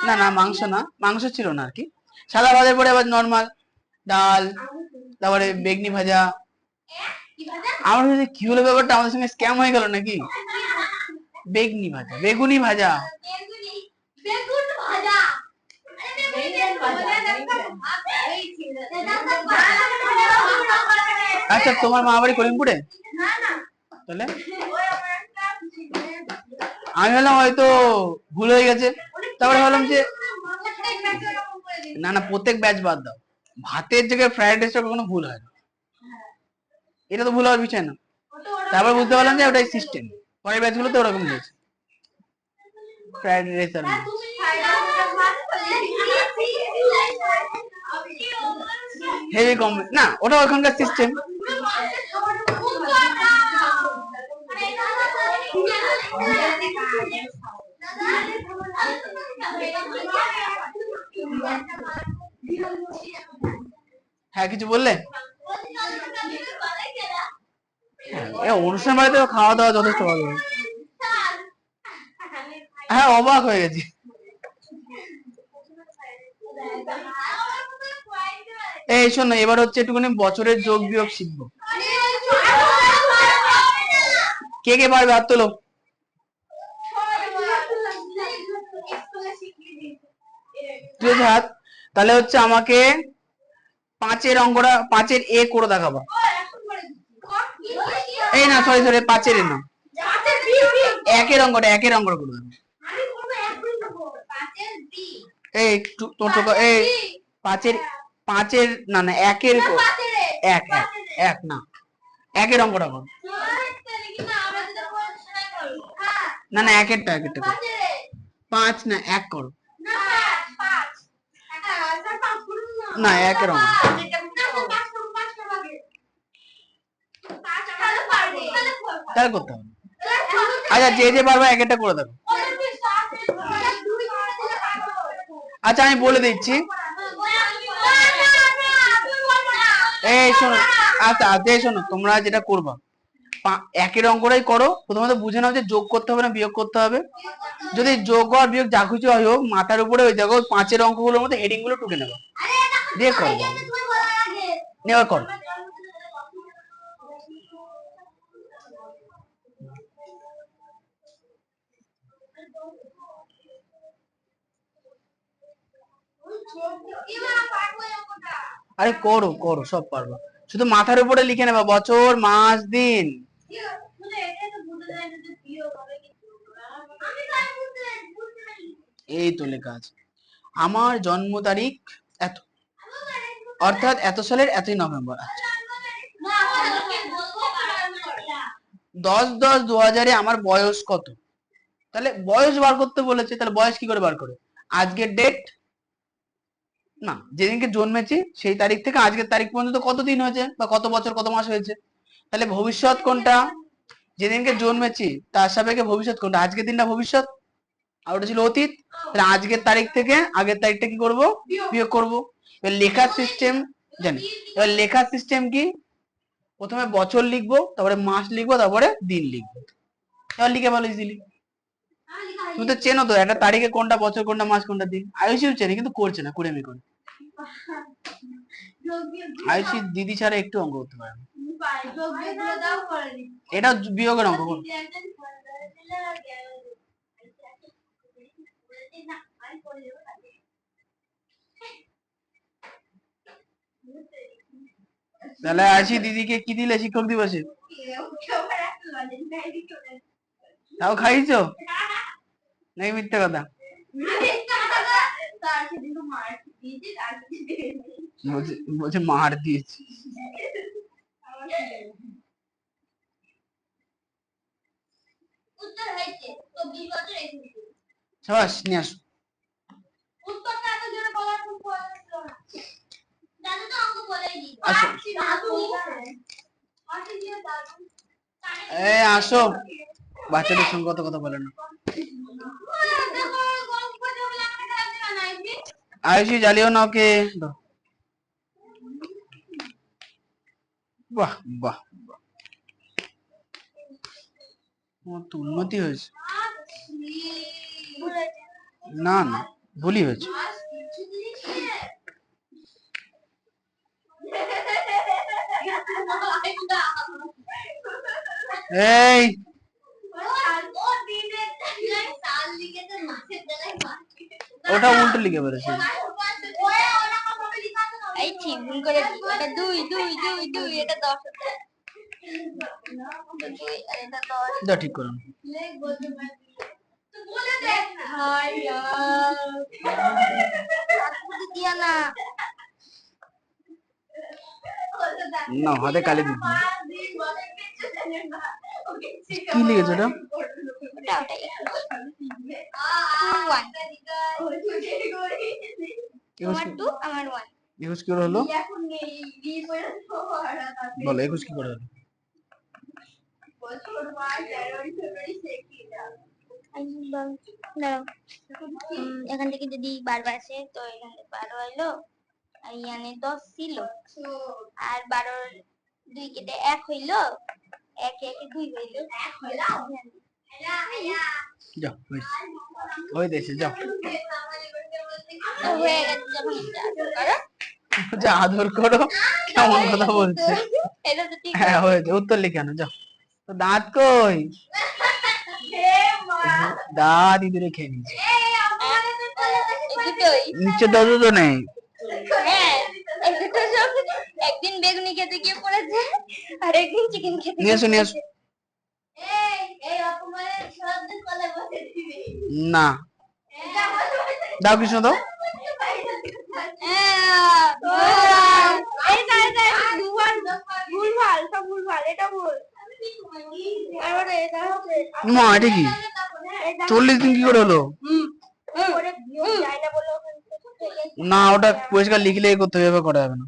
Speaker 1: না না মাংস না, মাংস ছিল না আর কি। সাদা ভাতের পরে আবার নর্মাল ডাল, তারপরে বেগনি ভাজা। আমার কাছে কি হলো ব্যাপারটা, আমাদের সঙ্গে স্ক্যাম হয়ে গেল নাকি? বেগনি ভাজা, বেগুনি ভাজা। আচ্ছা তোমার মা বাড়ি করিমপুরে? তাহলে আমি ভাবলাম হয়তো ভুল হয়ে গেছে, তারপরে ভাবলাম যে না না প্রত্যেক ব্যাচ বাদ দাও, ভাতের জায়গায় ফ্রাইড রাইসটা কখনো ভুল হয় না, এটা তো ভুল হওয়ার বিষয় না। তারপর বুঝতে পারলাম যে ওটাই সিস্টেম, পরের ব্যাচগুলোতে ওরকম হয়েছে ফ্রাইড রাইস আর হেভি কম, না ওটা ওখানকার সিস্টেম। হ্যাঁ কিছু বললে? অনুষ্ঠান বাড়িতে খাওয়া দাওয়া যথেষ্ট ভালো। হ্যাঁ অবাক হয়ে গেছি। এই শোনো, এবার হচ্ছে একটুখানি বছরের যোগ বিয়োগ শিখবো। কে কে পারবে হাত তোলো। হাত, তাহলে হচ্ছে আমাকে পাঁচের অঙ্কটা, পাঁচের এ করে দেখাবো। এই না সরি সরি, পাঁচের এ না, একের অঙ্কটা, একের অঙ্কটা করে দেবো। এই তোর তো এই পাঁচের, পাঁচের না না একের এক এক এক না, একের অঙ্কটা কর। না না একেরটা, একেরটা কর। পাঁচ না এক করো না, একের অঙ্ক তাহলে করতে হবে। আচ্ছা যে যে পারবে এক একটা করে দেবো। আচ্ছা আমি বলে দিচ্ছি, এই শোনো, আচ্ছা আচ্ছা শোনো, তোমরা যেটা করবা একের অঙ্কটাই করো, প্রথমত বুঝে নাও যে যোগ করতে হবে না বিয়োগ করতে হবে। যদি যোগ আর বিয়োগ যা কিছু হয় হোক, মাথার উপরে ওই দেখো পাঁচের অঙ্কগুলোর মধ্যে হেডিং গুলো টুকে নেবো, দিয়ে করবো, নেওয়ার করো। আরে করো করো, সব পারবা, শুধু মাথার উপরে লিখে নেবা বছর মাস দিন। এই তো লেখা আছে, আমার জন্ম তারিখ এত, অর্থাৎ এত সালের 1ই নভেম্বর। 10/10/2000 আমার বয়স কত? তাহলে বয়স বার করতে বলেছে, তাহলে বয়স কি করে বার করে? আজকের ডেট না, যেদিনকে জন্মেছি সেই তারিখ থেকে আজকের তারিখ পর্যন্ত কত দিন হয়েছে বা কত বছর কত মাস হয়েছে। তাহলে ভবিষ্যৎ কোনটা? যেদিনকে জন্মেছি তার সাপেক্ষে ভবিষ্যৎ কোনটা? আজকের দিনটা ভবিষ্যৎ, আর ওটা ছিল অতীত। তাহলে আজকের তারিখ থেকে আগের তারিখটা কি করব? বিয়োগ করব। এবার লেখার সিস্টেম জানি, এবার লেখার সিস্টেম কি? প্রথমে বছর লিখবো, তারপরে মাস লিখবো, তারপরে দিন লিখবো। এবার লিখে ভালো ইজিলি। তুমি তো চেনো তো একটা তারিখে কোনটা বছর কোনটা মাস কোনটা দিন। আয়ুষিও চেনে কিন্তু করছে না, কুড়েমি করে। আয়ুষি দিদি ছাড়া একটু অঙ্ক করতে পারে না। এটা বিয়োগের অঙ্ক। তাহলে আয়ুষি দিদিকে কি দিলে শিক্ষক দিবসে? তাও খাইছো নাকি মিথ্যা কথা? বলছে মার দিয়েছি। সাবাস, নিয়ে আসো। আসো, বাচ্চাদের সঙ্গে কত কথা বলে না। আয়ুষি জ্বালিও না ওকে। বাহ বাহ, তো উন্নতি হয়েছে। না না, ভুলই হয়েছে। এই ওটা উল্টো লিখে বেরোছে।
Speaker 2: ভুল করে এটা 2 2 2 2 এটা 10
Speaker 1: যা ঠিক করুন। না হাতে কালি দিচ্ছি। কি লিখেছো ওটা? একুশ কি করে হলো? বলো 21 কি করে হলো?
Speaker 2: এখান থেকে যদি 12 আসে তো এখানে 12 এলো, আর এখানে 10 ছিল, আর 12 2 কেটে 1 হইলো, 1 1 2 হইলো,
Speaker 1: যাও ওই দেশে যাও।
Speaker 2: হয়ে গেছে যখন করো,
Speaker 1: যা আদর করো, কেমন কথা বলছে।
Speaker 2: এটা তো ঠিক।
Speaker 1: হ্যাঁ হয়েছে, উত্তর লিখে আনো যাও। তো দাঁত কই? দাঁত ইঁদুরে খেয়ে নিয়েছে। নিচে দাদু তো নেই।
Speaker 2: একদিন বেগুনি খেতে গিয়ে পড়েছে, আর একদিন চিকেন খেতে
Speaker 1: নিয়ে আসো, নিয়ে আসো। না দাও, কৃষ্ণ দাও। মা এটা কি 40 দিন কি করে হলো? না ওটা পরিষ্কার লিখলে করতে হবে, করা যাবে না।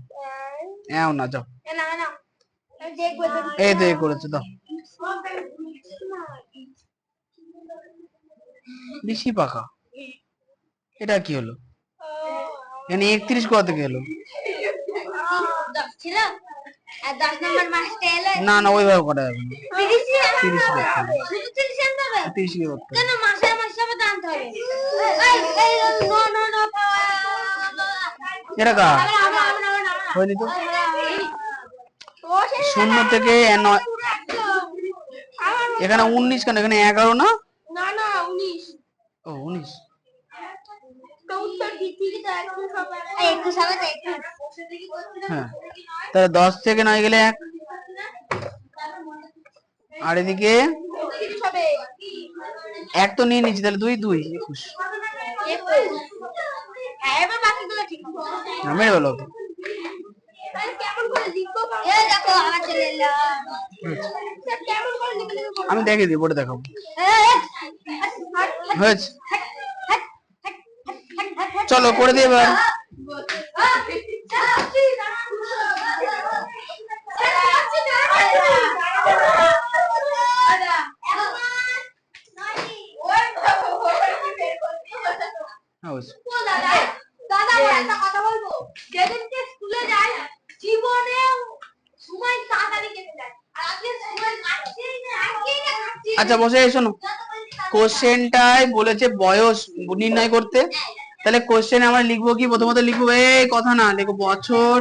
Speaker 1: এও না, যাও। এই তো করেছে, দাও। বেশি পাকা, এটা কি হলো? এখানে 31 কোথা থেকে এলো? না না, ওইভাবে করা যাবে না। 30 করতে হবে। 30 কি করতে হবে? এটা কা হয়নি তো। 0 থেকে এখানে 19 কেন? এখানে 11 না? ও 19।
Speaker 2: 21 হবে তো 21।
Speaker 1: হ্যাঁ, তাহলে 10 থেকে 9 গেলে 1, আর এদিকে 1 তো নিয়ে নিচ্ছি, তাহলে 2 2 21।
Speaker 2: হ্যাঁ, এবার বাকিগুলো ঠিক
Speaker 1: না মেরে বলো তো।
Speaker 2: এই দেখো আমার চলে এলো।
Speaker 1: আমি দেখে দিই, বোর্ডে দেখাবো। হয়েছে, চলো করে দিই এবার। হ্যাঁ, হয়েছে।
Speaker 2: দাদা একটা কথা বলবো, যেদিনকে স্কুলে যাই জীবনে সময় তাড়াতাড়ি কেটে যায়, আর আজকে সময় কাটছেই না।
Speaker 1: আচ্ছা বসে এই শোনো, কোশ্চেনটাই বলেছে বয়স নির্ণয় করতে, তাহলে কোশ্চেনে আমরা লিখবো কি? প্রথমত লিখবো, এই কথা না, লিখো বছর,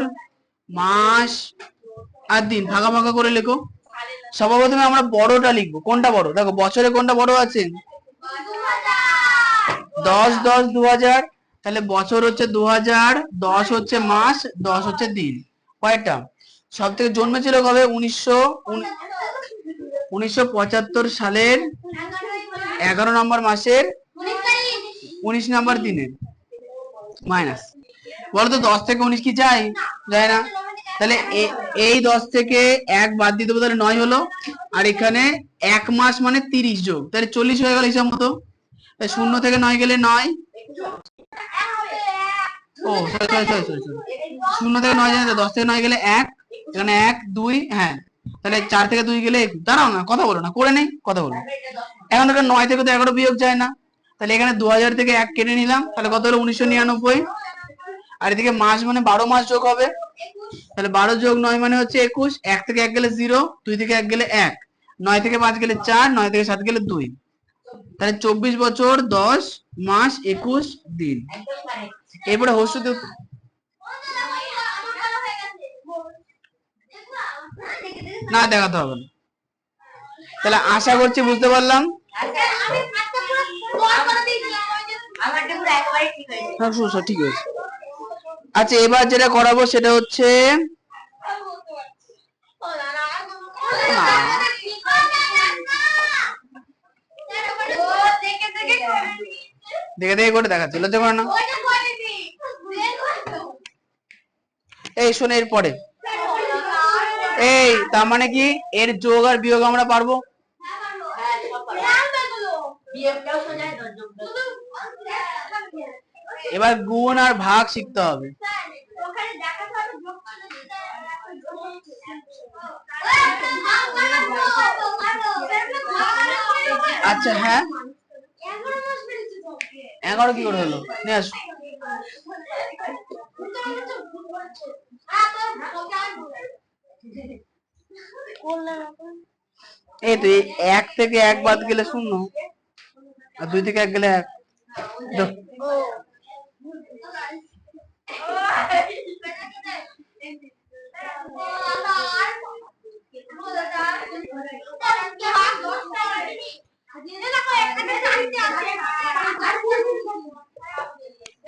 Speaker 1: মাস আর দিন, ভাগা ভাগা করে লেখো। সর্বপ্রথমে আমরা বড়টা লিখবো। কোনটা বড়? দেখো বছরে কোনটা বড় আছে? 10 10 2000, তাহলে বছর হচ্ছে 2000, 10 হচ্ছে মাস, 10 হচ্ছে দিন। কয়টা? সব থেকে জন্মেছিল কবে? 1975 সালের 11 নম্বর মাসের 19 নম্বর দিনে। মাইনাস, বলো তো 10 থেকে 19 কি যায়? যায় না। তাহলে এই 10 থেকে 1 বাদ দিয়ে দেবো, তাহলে 9 হলো। আর এখানে 1 মাস মানে 30 যোগ, তাহলে 40 হয়ে গেল হিসাব মতো। 0 থেকে 9 গেলে 9। Oh sorry sorry sorry sorry sorry, 0 থেকে 9 জানো, 10 থেকে 9 গেলে 1, এখানে 1 2, হ্যাঁ, তাহলে 4 থেকে 2 গেলে 21। দাঁড়াও না, কথা বলো না, করে নেই, কথা বলো। এখন দেখো 9 থেকে তো 11 বিয়োগ যায় না, তাহলে এখানে 2000 থেকে 1 কেটে নিলাম, তাহলে কত হলো? 1999। আর এদিকে মাস মানে 12 মাস যোগ হবে, তাহলে 12 যোগ 9 মানে হচ্ছে 21। 1 থেকে 1 গেলে 0, 2 থেকে 1 গেলে 1, 9 থেকে 5 গেলে 4, 9 থেকে 7 গেলে 2, তাহলে 24 বছর 10 মাস 21 দিন। এরপরে হস্যতে না দেখাতে হবে না। তাহলে আশা করছি বুঝতে পারলাম। ঠিক আছে। আচ্ছা এবার যেটা করাবো সেটা হচ্ছে, দেখে দেখে করে দেখাচ্ছি, লজ্জা করে না। এই শোনে, এরপরে এই তার মানে কি এর যোগ আর বিয়োগ আমরা পারবো। এবার গুণ আর ভাগ শিখতে হবে। আচ্ছা হ্যাঁ, 11 কি করে হলো? নিয়ে আসো। এই তো 1 থেকে 1 বাদ গেলে 0, আর 2 থেকে 1 গেলে 1।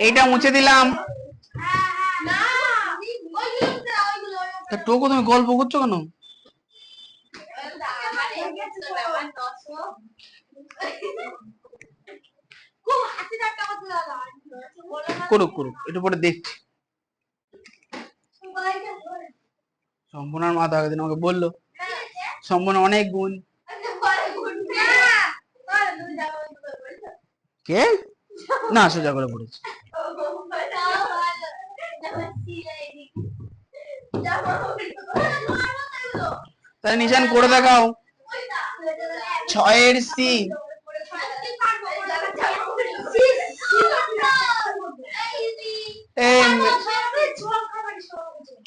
Speaker 1: এইটা মুছে দিলাম। টোকো তুমি গল্প করছো কেন? করুক করুক, একটু পরে দেখছি। সম্পূর্ণার মা তো আগের দিন আমাকে বললো সম্পূর্ণ অনেক গুণ। কে? না সোজা করে পড়েছে। তাহলে নিশান করে দেখাও। 6 এর সি,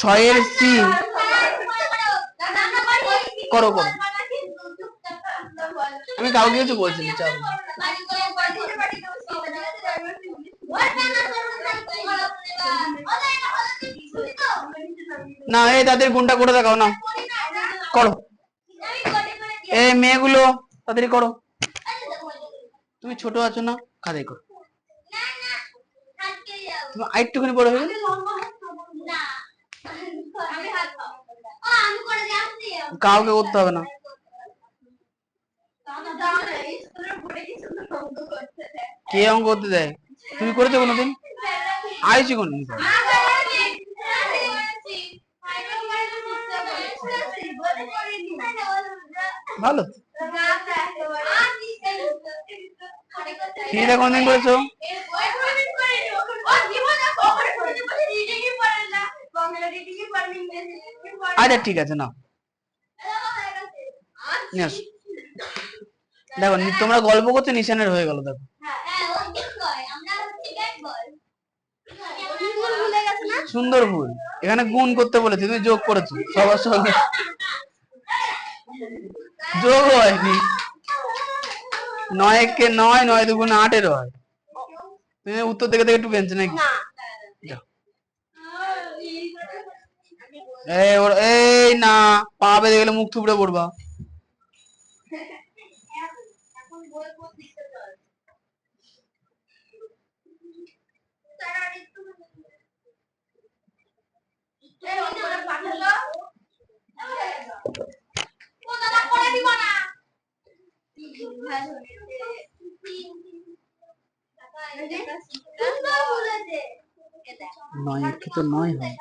Speaker 1: 6 এর সি করো করো। আমি কাউকে কিছু বলছি না, চাও না। এই তাদের গুণটা করে দেখাও না, করো। এই মেয়েগুলো তাড়াতাড়ি করো, তুমি ছোট আছো না, কাদের করো। তুমি আরেকটুখানি বড় হয়ে গেলে
Speaker 2: না আমি হাত আমি করে যাচ্ছি
Speaker 1: কাউকে করতে হবে না। কে অঙ্ক করতে দেয়? তুমি করেছো কোনোদিন? আইছি কোনদিন? ভালো। হিন্দিটা কোনদিন করেছো? আচ্ছা ঠিক আছে না দেখো তোমরা গল্প করতে নিশানের হয়ে গেল। দেখো সুন্দর ভুল, এখানে গুণ করতে বলেছি, তুমি যোগ করেছো সবার সঙ্গে, যোগ হয়নি। 9 একে 9, 9 দুগুণে 8 হয়। তুমি উত্তর থেকে একটু পেন্সি নাকি? এই না পা বেঁধে গেলে মুখ থুবড়ে পড়বা। নয় একে তো 9 হয়।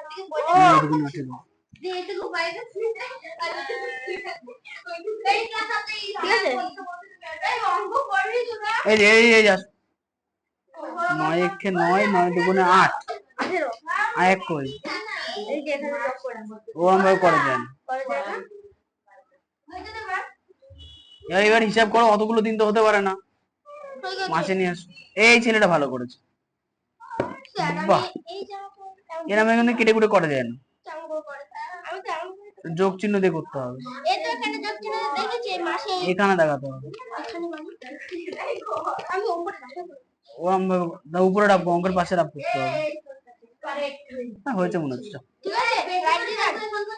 Speaker 1: এই যে এই 9 একে 9, 9 দুগুণে 8, আর এক কই ও আমরা করে দেন। এবার হিসাব করো, অতগুলো দিন তো হতে পারে না, মাসে নিয়ে আসো। এই ছেলেটা ভালো করেছে, বাহ। এরকম এখানে কেটে কুটে করা যায় না, যোগ চিহ্ন দিয়ে করতে হবে, এখানে দেখাতে হবে। ও আমরা উপরে রাখবো, অঙ্কের পাশে রাখতে হবে। হ্যাঁ হয়েছে মনে হচ্ছে,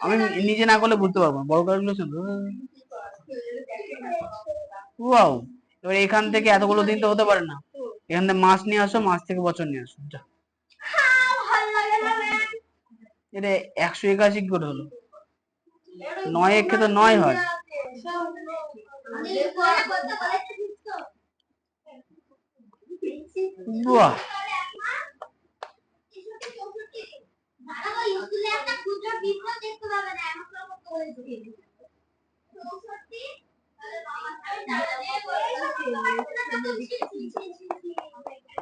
Speaker 1: আমি নিজে না করলে বুঝতে পারবো না, বড় কাজগুলো শুধু। ওয়াও, এবার এখান থেকে এতগুলো দিন তো হতে পারে না, এখান থেকে মাস নিয়ে আসো, মাস থেকে বছর নিয়ে আসো। এটা 181 কি করে হলো? 9 একে তো 9 হয়। বাহ,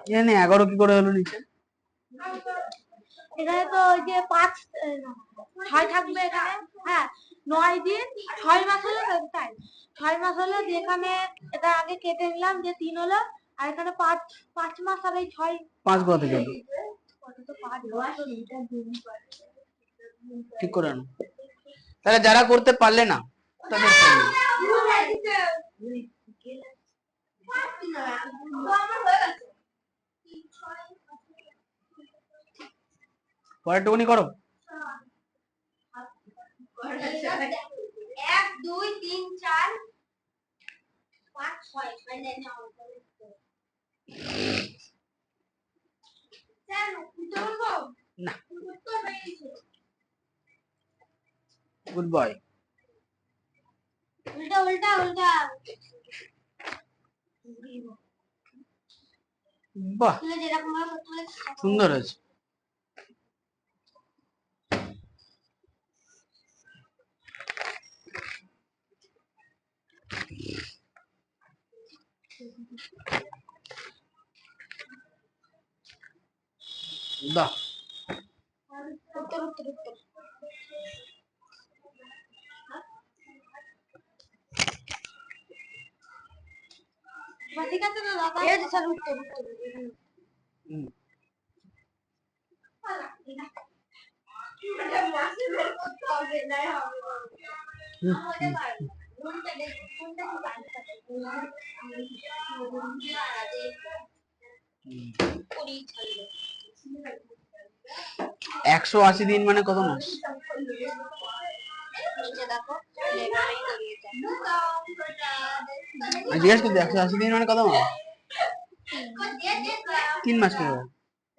Speaker 1: এখানে 11 কি করে হলো নিচে?
Speaker 2: এখানে তো ওই যে 5 6 থাকবে এখানে। হ্যাঁ 9 দিন 6 মাস হলো, তাই 6 মাস হলো, যেখানে এটা আগে কেটে নিলাম যে 3 হলো, আর এখানে 5 মাস আর এই 6
Speaker 1: 5 কত থেকে হলো? ঠিক করে আনো। তাহলে যারা করতে পারলে না তাদের পরেরটুকুনি করো।
Speaker 2: 1 2 3 4 5 6
Speaker 1: না, গুড বয়।
Speaker 2: উল্টা উল্টা উল্টা।
Speaker 1: বাহ,
Speaker 2: তুই যেরকম ভাবে করতে বলেছিস
Speaker 1: সুন্দর হয়েছে। বাহ,
Speaker 2: উত্তর উত্তর উত্তর। ঠিক আছে না দাদা, এই যে স্যার উত্তর উত্তর।
Speaker 1: একশো 80 দিন মানে কত মাস? জিজ্ঞেস করতে 180 দিন মানে কত মাস? 3 মাস কি হবে?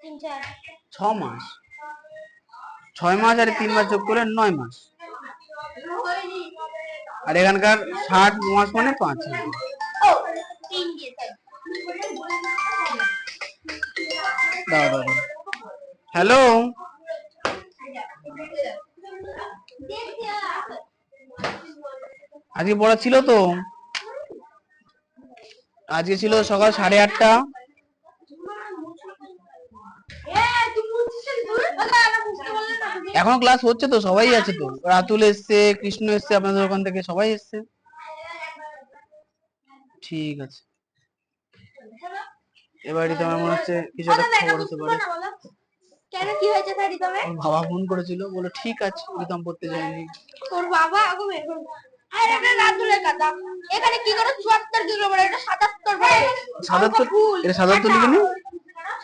Speaker 2: 3 4
Speaker 1: 6 মাস, 6 মাস আর 3 মাস যোগ করে 9 মাস। আর এখানকার 60 মাস মানে 5। দাও দাও দাও। হ্যালো, আজকে পড়া ছিল তো? আজকে ছিল সকাল 8:30। এখন ক্লাস হচ্ছে তো, সবাই আছে তো, রাতুল এসছে, কৃষ্ণ এসছে, আপনাদের ওখান থেকে সবাই এসছে। ঠিক আছে, এবারে তোমার মনে হচ্ছে কিছু একটা খবর হতে পারে।
Speaker 2: কেন, কি হয়েছে স্যার রিতমে?
Speaker 1: ওর বাবা ফোন করেছিল, বলে ঠিক আছে রিতম পড়তে যায়নি।
Speaker 2: তোর বাবা আগে বের করব। আর এটা রাতুলের কথা, এখানে কি করে 74 কিলোমিটার, এটা 77 বলে।
Speaker 1: 77, এটা 77 লিখে নি?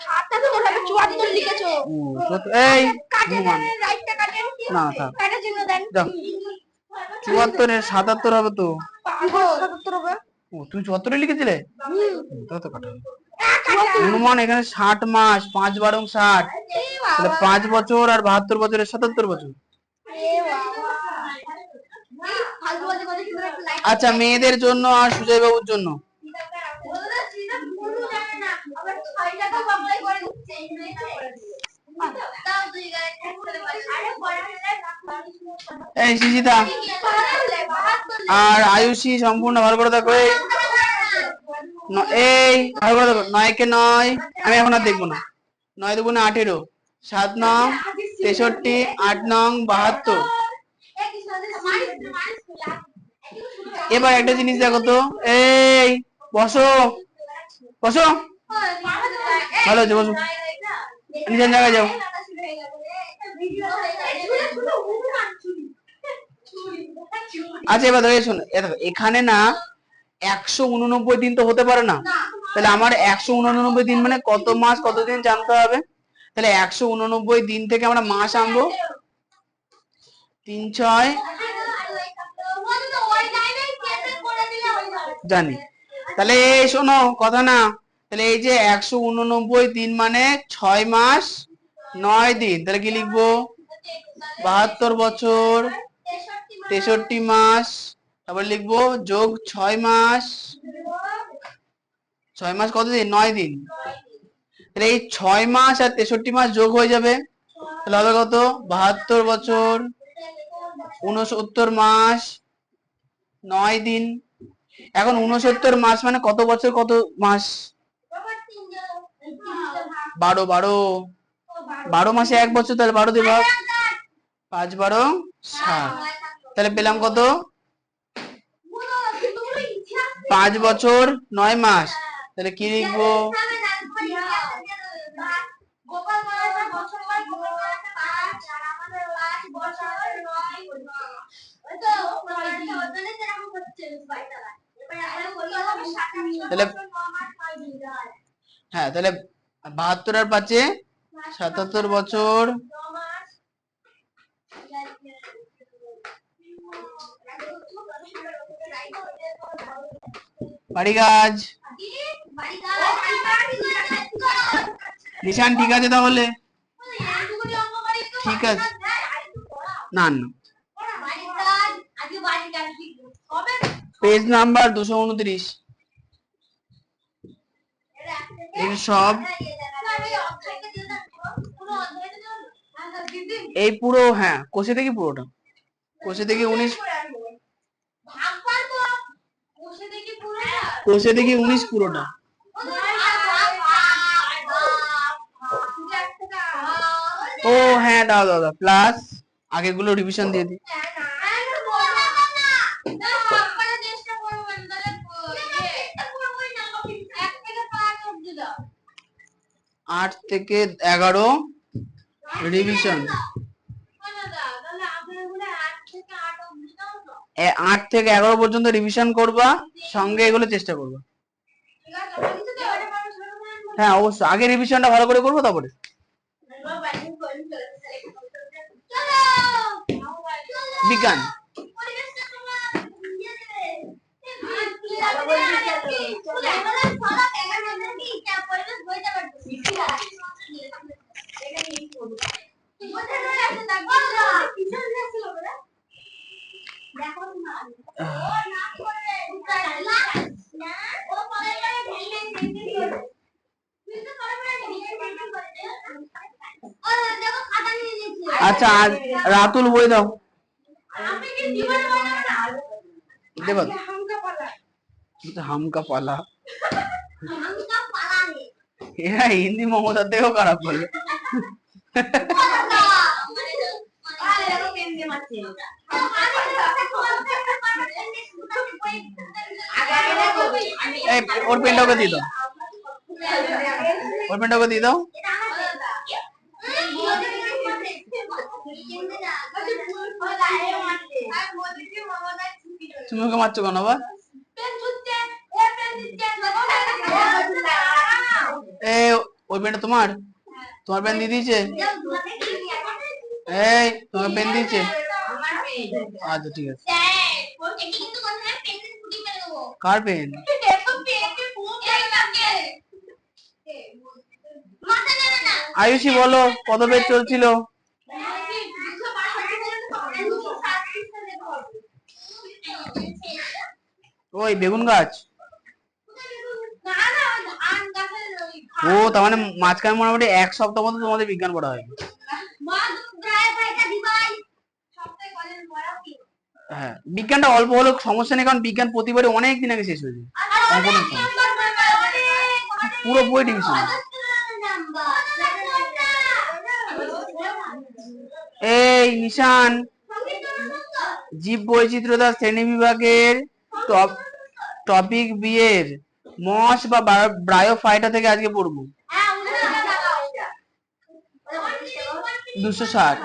Speaker 2: 77 হবে, 74 লিখেছো।
Speaker 1: ও এই
Speaker 2: কাটেন, রাইটটা কাটেন।
Speaker 1: না থাক,
Speaker 2: কাটা চিহ্ন দেন।
Speaker 1: যাও। 74 এর 77 হবে তো।
Speaker 2: 77 হবে।
Speaker 1: ও তুমি 74 লিখেছিলে? তাহলে তো কাটা। অনুমান এখানে 60 মাস, 5 বারং 60, তাহলে 5 বছর আর 72 বছরে 77 বছর। আচ্ছা, মেয়েদের জন্য আর সুজয় বাবুর জন্য। এই সুজিতা আর আয়ুষী সম্পূর্ণ ভালো করে দেখো। এই ভালো করে দেখো, 9 কে 9, আমি এখন আর দেখবো না। 9 দুগুণে 18, 7 নং 63, 8 নং 72। এবার একটা জিনিস দেখো তো, এই বসো বসো, ভালো হচ্ছে, বসো, নিজের জায়গায় যাও। আচ্ছা এবার ধরে শোনো, এখানে না 189 দিন তো হতে পারে না, তাহলে আমার 189 দিন মানে কত মাস কত দিন জানতে হবে। তাহলে 189 দিন থেকে আমরা মাস আনবো, 3 6 জানি। তাহলে এই শোনো কথা না, তাহলে এই যে 189 দিন মানে 6 মাস 9 দিন, তাহলে কি লিখবো? 72 বছর 63 মাস, তারপর লিখবো যোগ 6 মাস, 6 মাস কত দিন? 9 দিন। তাহলে এই 6 মাস আর 63 মাস যোগ হয়ে যাবে, তাহলে হবে কত? 72 বছর 69 মাস 9 দিন। এখন 69 মাস মানে কত বছর কত মাস? 12 12 12 মাসে 1 বছর, তাহলে 12 দিয়ে ভাগ, 5 12 60। তাহলে পেলাম কত? 5 বছর 9 মাস। তাহলে কি লিখবো? তাহলে হ্যাঁ, তাহলে 72 আর 5 77 বছর। বাড়ি কাজ নিশান ঠিক আছে তাহলে? ঠিক আছে, না না, পেজ নাম্বার 229 এই সব, এই পুরো, হ্যাঁ কোষে থেকে পুরোটা, কোষে থেকে 19, কোষে থেকে 19 পুরোটা। ও হ্যাঁ, দাও দাও দাও, প্লাস আগের গুলো রিভিশন দিয়ে দিই। 8 থেকে 11 রিভিশন, 8 থেকে 11 পর্যন্ত রিভিশন করবা, সঙ্গে এগুলো চেষ্টা করবা। হ্যাঁ অবশ্যই, আগে রিভিশনটা ভালো করে করবো, তারপরে বিজ্ঞান। আচ্ছা আজ রাতুল বই দাও দেবো হামকা পালা এরা হিন্দি মমতার থেকেও খারাপ বলে ওর পেনটাকে দিয়ে দাও ওর পেনটাকে দিয়ে দাও তুমি ওকে মারছো কেন আবার ওই পেনটা তোমার তোমার পেন দিয়ে দিয়েছে এই তোমার পেন দিয়েছে আচ্ছা ঠিক আছে কার পেন আয়ুষী বলো কত পেজ চলছিল ওই বেগুন গাছ ও তার মানে মাঝখানে মোটামুটি এক সপ্তাহ মতো তোমাদের বিজ্ঞান পড়া হয় হ্যাঁ বিজ্ঞানটা অল্প হলেও সমস্যা নেই কারণ বিজ্ঞান প্রতিবারে অনেক দিন আগে শেষ হয়েছে পুরো বই ডিভিশন এই নিশান জীব বৈচিত্র্যতা শ্রেণী বিভাগের টপিক বিয়ের মস বা ব্রায়োফাইটা থেকে আজকে পড়বো 260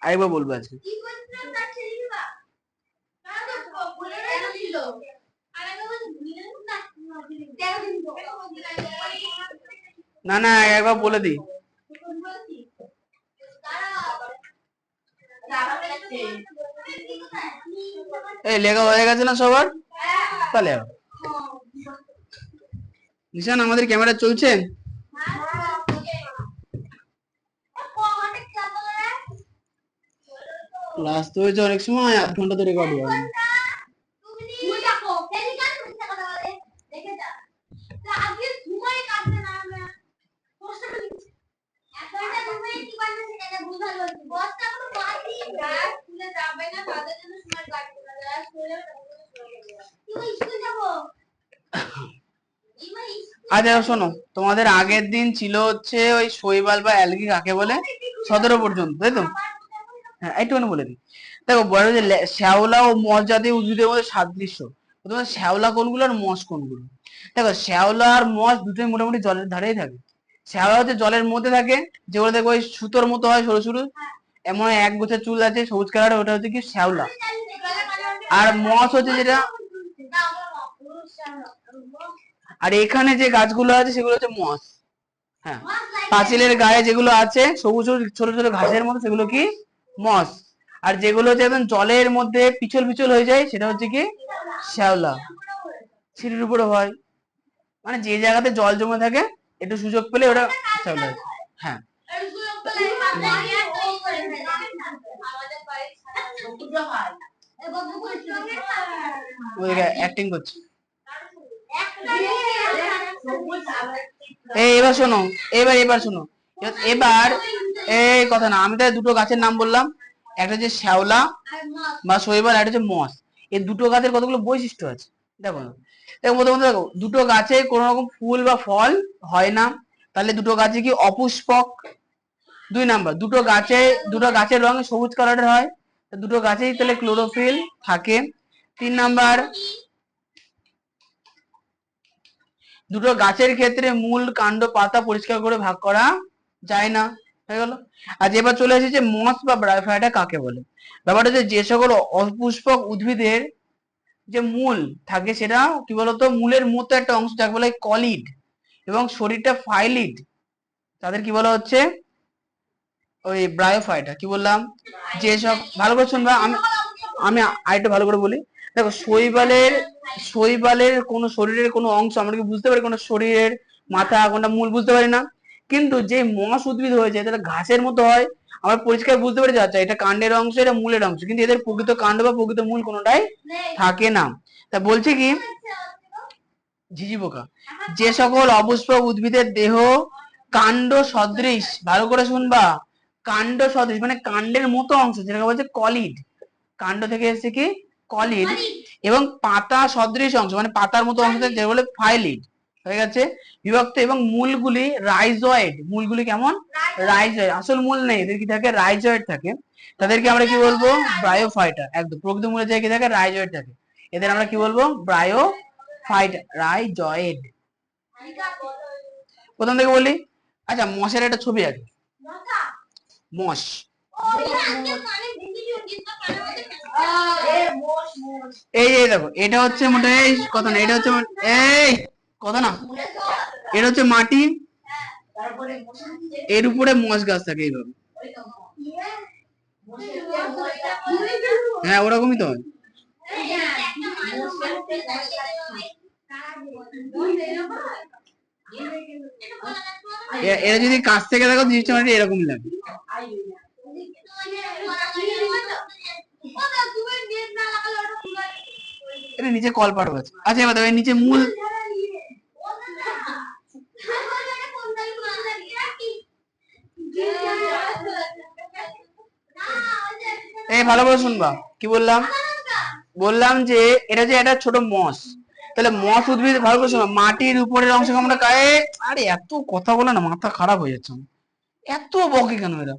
Speaker 1: আরেকবার বলবো আজকে না না একবার বলে দিই এই লেখা হয়ে গেছে না সবার তাহলে নিশান আমাদের ক্যামেরা চলছে ক্লাস তো হয়েছে অনেক সময় 8 ঘন্টা ধরে রেকর্ড হয় আচ্ছা শোনো তোমাদের আগের দিন ছিল হচ্ছে ওই শৈবাল বা অ্যালগি কাকে বলে 17 পর্যন্ত তাই তো হ্যাঁ একটুখানি বলে দিই দেখো বড় যে শ্যাওলা ও মস জাতীয় উদ্ভিদের মধ্যে সাদৃশ্য তোমার শ্যাওলা কোনগুলো আর মস কোনগুলো দেখো শ্যাওলা আর মস দুটোই মোটামুটি জলের ধারেই থাকে শ্যাওলা হচ্ছে জলের মধ্যে থাকে যেগুলো দেখো ওই সুতোর মতো হয় সরু সরু এমন এক গোছা চুল আছে সবুজ কালার ওটা হচ্ছে কি শ্যাওলা আর মস হচ্ছে যেটা আর এখানে যে গাছগুলো আছে সেগুলো হচ্ছে মস হ্যাঁ পাঁচিলের গায়ে যেগুলো আছে সবুজ ছোট ছোট ঘাসের মতো সেগুলো কি মস আর যেগুলো হচ্ছে একদম জলের মধ্যে পিছল পিছল হয়ে যায় সেটা হচ্ছে কি শ্যাওলা সিঁড়ির উপরে হয় মানে যে জায়গাতে জল জমে থাকে একটু সুযোগ পেলে ওটা শ্যাওলা হ্যাঁ অ্যাক্টিং করছে এবার শোনো এবার শোনো এবার এই কথা না আমি তাই দুটো গাছের নাম বললাম একটা হচ্ছে শ্যাওলা বা শৈবাল একটা হচ্ছে মস এই দুটো গাছের কতগুলো বৈশিষ্ট্য আছে দেখো দেখো প্রথমত দেখো দুটো গাছে কোনো রকম ফুল বা ফল হয় না তাহলে দুটো গাছে কি অপুষ্পক 2 নাম্বার দুটো গাছের রং সবুজ কালারের হয় দুটো গাছেই তাহলে ক্লোরোফিল থাকে 3 নাম্বার দুটো গাছের ক্ষেত্রে মূল কাণ্ড পাতা পরিষ্কার করে ভাগ করা যায় না হয়ে গেল আজ এবার চলে এসেছে মস বা ব্রায়োফাইটা কাকে বলে ব্যাপারটা হচ্ছে যে সকল অপুষ্পক উদ্ভিদের যে মূল থাকে সেটা কি বলতো মূলের মতো একটা অংশ যাকে বলে কলিড এবং শরীরটা ফাইলিড তাদের কি বলা হচ্ছে ওই ব্রায়োফাইটা কি বললাম যে সব ভালো করে শুনবা আমি আরেকটু ভালো করে বলি দেখো শৈবালের কোন শরীরের কোনো অংশ আমরা কি বুঝতে পারি কোন শরীরের মাথা কোনটা মূল বুঝতে পারি না কিন্তু যে মস উদ্ভিদ হয়েছে এটা ঘাসের মতো হয় আমরা পরিষ্কার বুঝতে পারি যে আচ্ছা এটা কাণ্ডের অংশ এটা মূলের অংশ কিন্তু এদের প্রকৃত কাণ্ড বা প্রকৃত মূল কোনোটাই থাকে না তা বলছে কি ঝিঝি পোকা। যে সকল অপুষ্পক উদ্ভিদের দেহ কাণ্ড সদৃশ, ভালো করে শুনবা, কাণ্ড সদৃশ মানে কাণ্ডের মতো অংশ, যেটাকে বলছে কলিড, কাণ্ড থেকে এসেছে কি কলিড, এবং পাতা সদৃশ অংশ মানে পাতার মতো অংশ যেটা বলে ফাইলিড হয়ে গেছে, বিভক্ত, এবং মূলগুলি রাইজয়েড, মূলগুলি কেমন রাইজয়েড, আসল মূল নেই, এদের কি থাকে রাইজয়েড থাকে, তাদেরকে আমরা কি বলবো ব্রায়োফাইটা, একদম প্রকৃত মূলের জায়গায় কি থাকে রাইজয়েড থাকে, এদের আমরা কি বলবো ব্রায়োফাইটা, রাইজয়েড। প্রথম থেকে বলি, আচ্ছা মশের একটা ছবি আছে, মশ, এই এই দেখো এটা হচ্ছে মোটে কথা না, এটা হচ্ছে এই কথা না, এটা হচ্ছে মাটি, এর উপরে মশ গাছ থাকে এইভাবে, হ্যাঁ ওরকমই তো হয়। এরা যদি কাছ থেকে দেখো জিনিসটা মানে এরকমই লাগে। এটা নিচে কলপাড় আছে, আচ্ছা এবার দেখো নিচে মূল, এই ভালো করে শুনবা কি বললাম, বললাম যে এটা যে একটা ছোট মস, তাহলে মস উদ্ভিদ, ভালো করে শোনো, মাটির উপরের অংশকে আমরা গায়ে, আরে এত কথা বলে না মাথা খারাপ হয়ে যাচ্ছে আমার। এত বকে কেন এরা,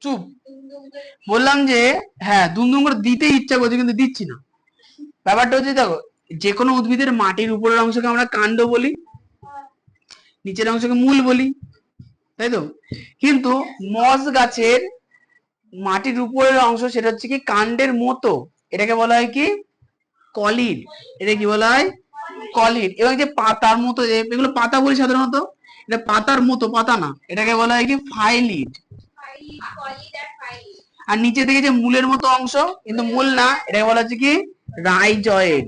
Speaker 1: চুপ। বললাম যে হ্যাঁ দুম করে দিতে ইচ্ছা করছে কিন্তু দিচ্ছি না, ব্যাপারটা হচ্ছে দেখো যে কোনো উদ্ভিদের মাটির উপরের অংশকে আমরা কাণ্ড বলি, নিচের অংশকে মূল বলি, তাই তো, কিন্তু মস গাছের মাটির উপরের অংশ সেটা হচ্ছে কি কাণ্ডের মতো, এটাকে বলা হয় কি কলিড, এটা কি বলা হয় কলিড, এবং যে পাতার মতো, এগুলো পাতা বলি সাধারণত, এটা পাতার মতো, পাতা না, এটাকে বলা হয় কি ফাইলিড, আর নিচে থেকে যে মূলের মতো অংশ কিন্তু মূল না, এটাকে বলা হচ্ছে কি রাইজয়েড,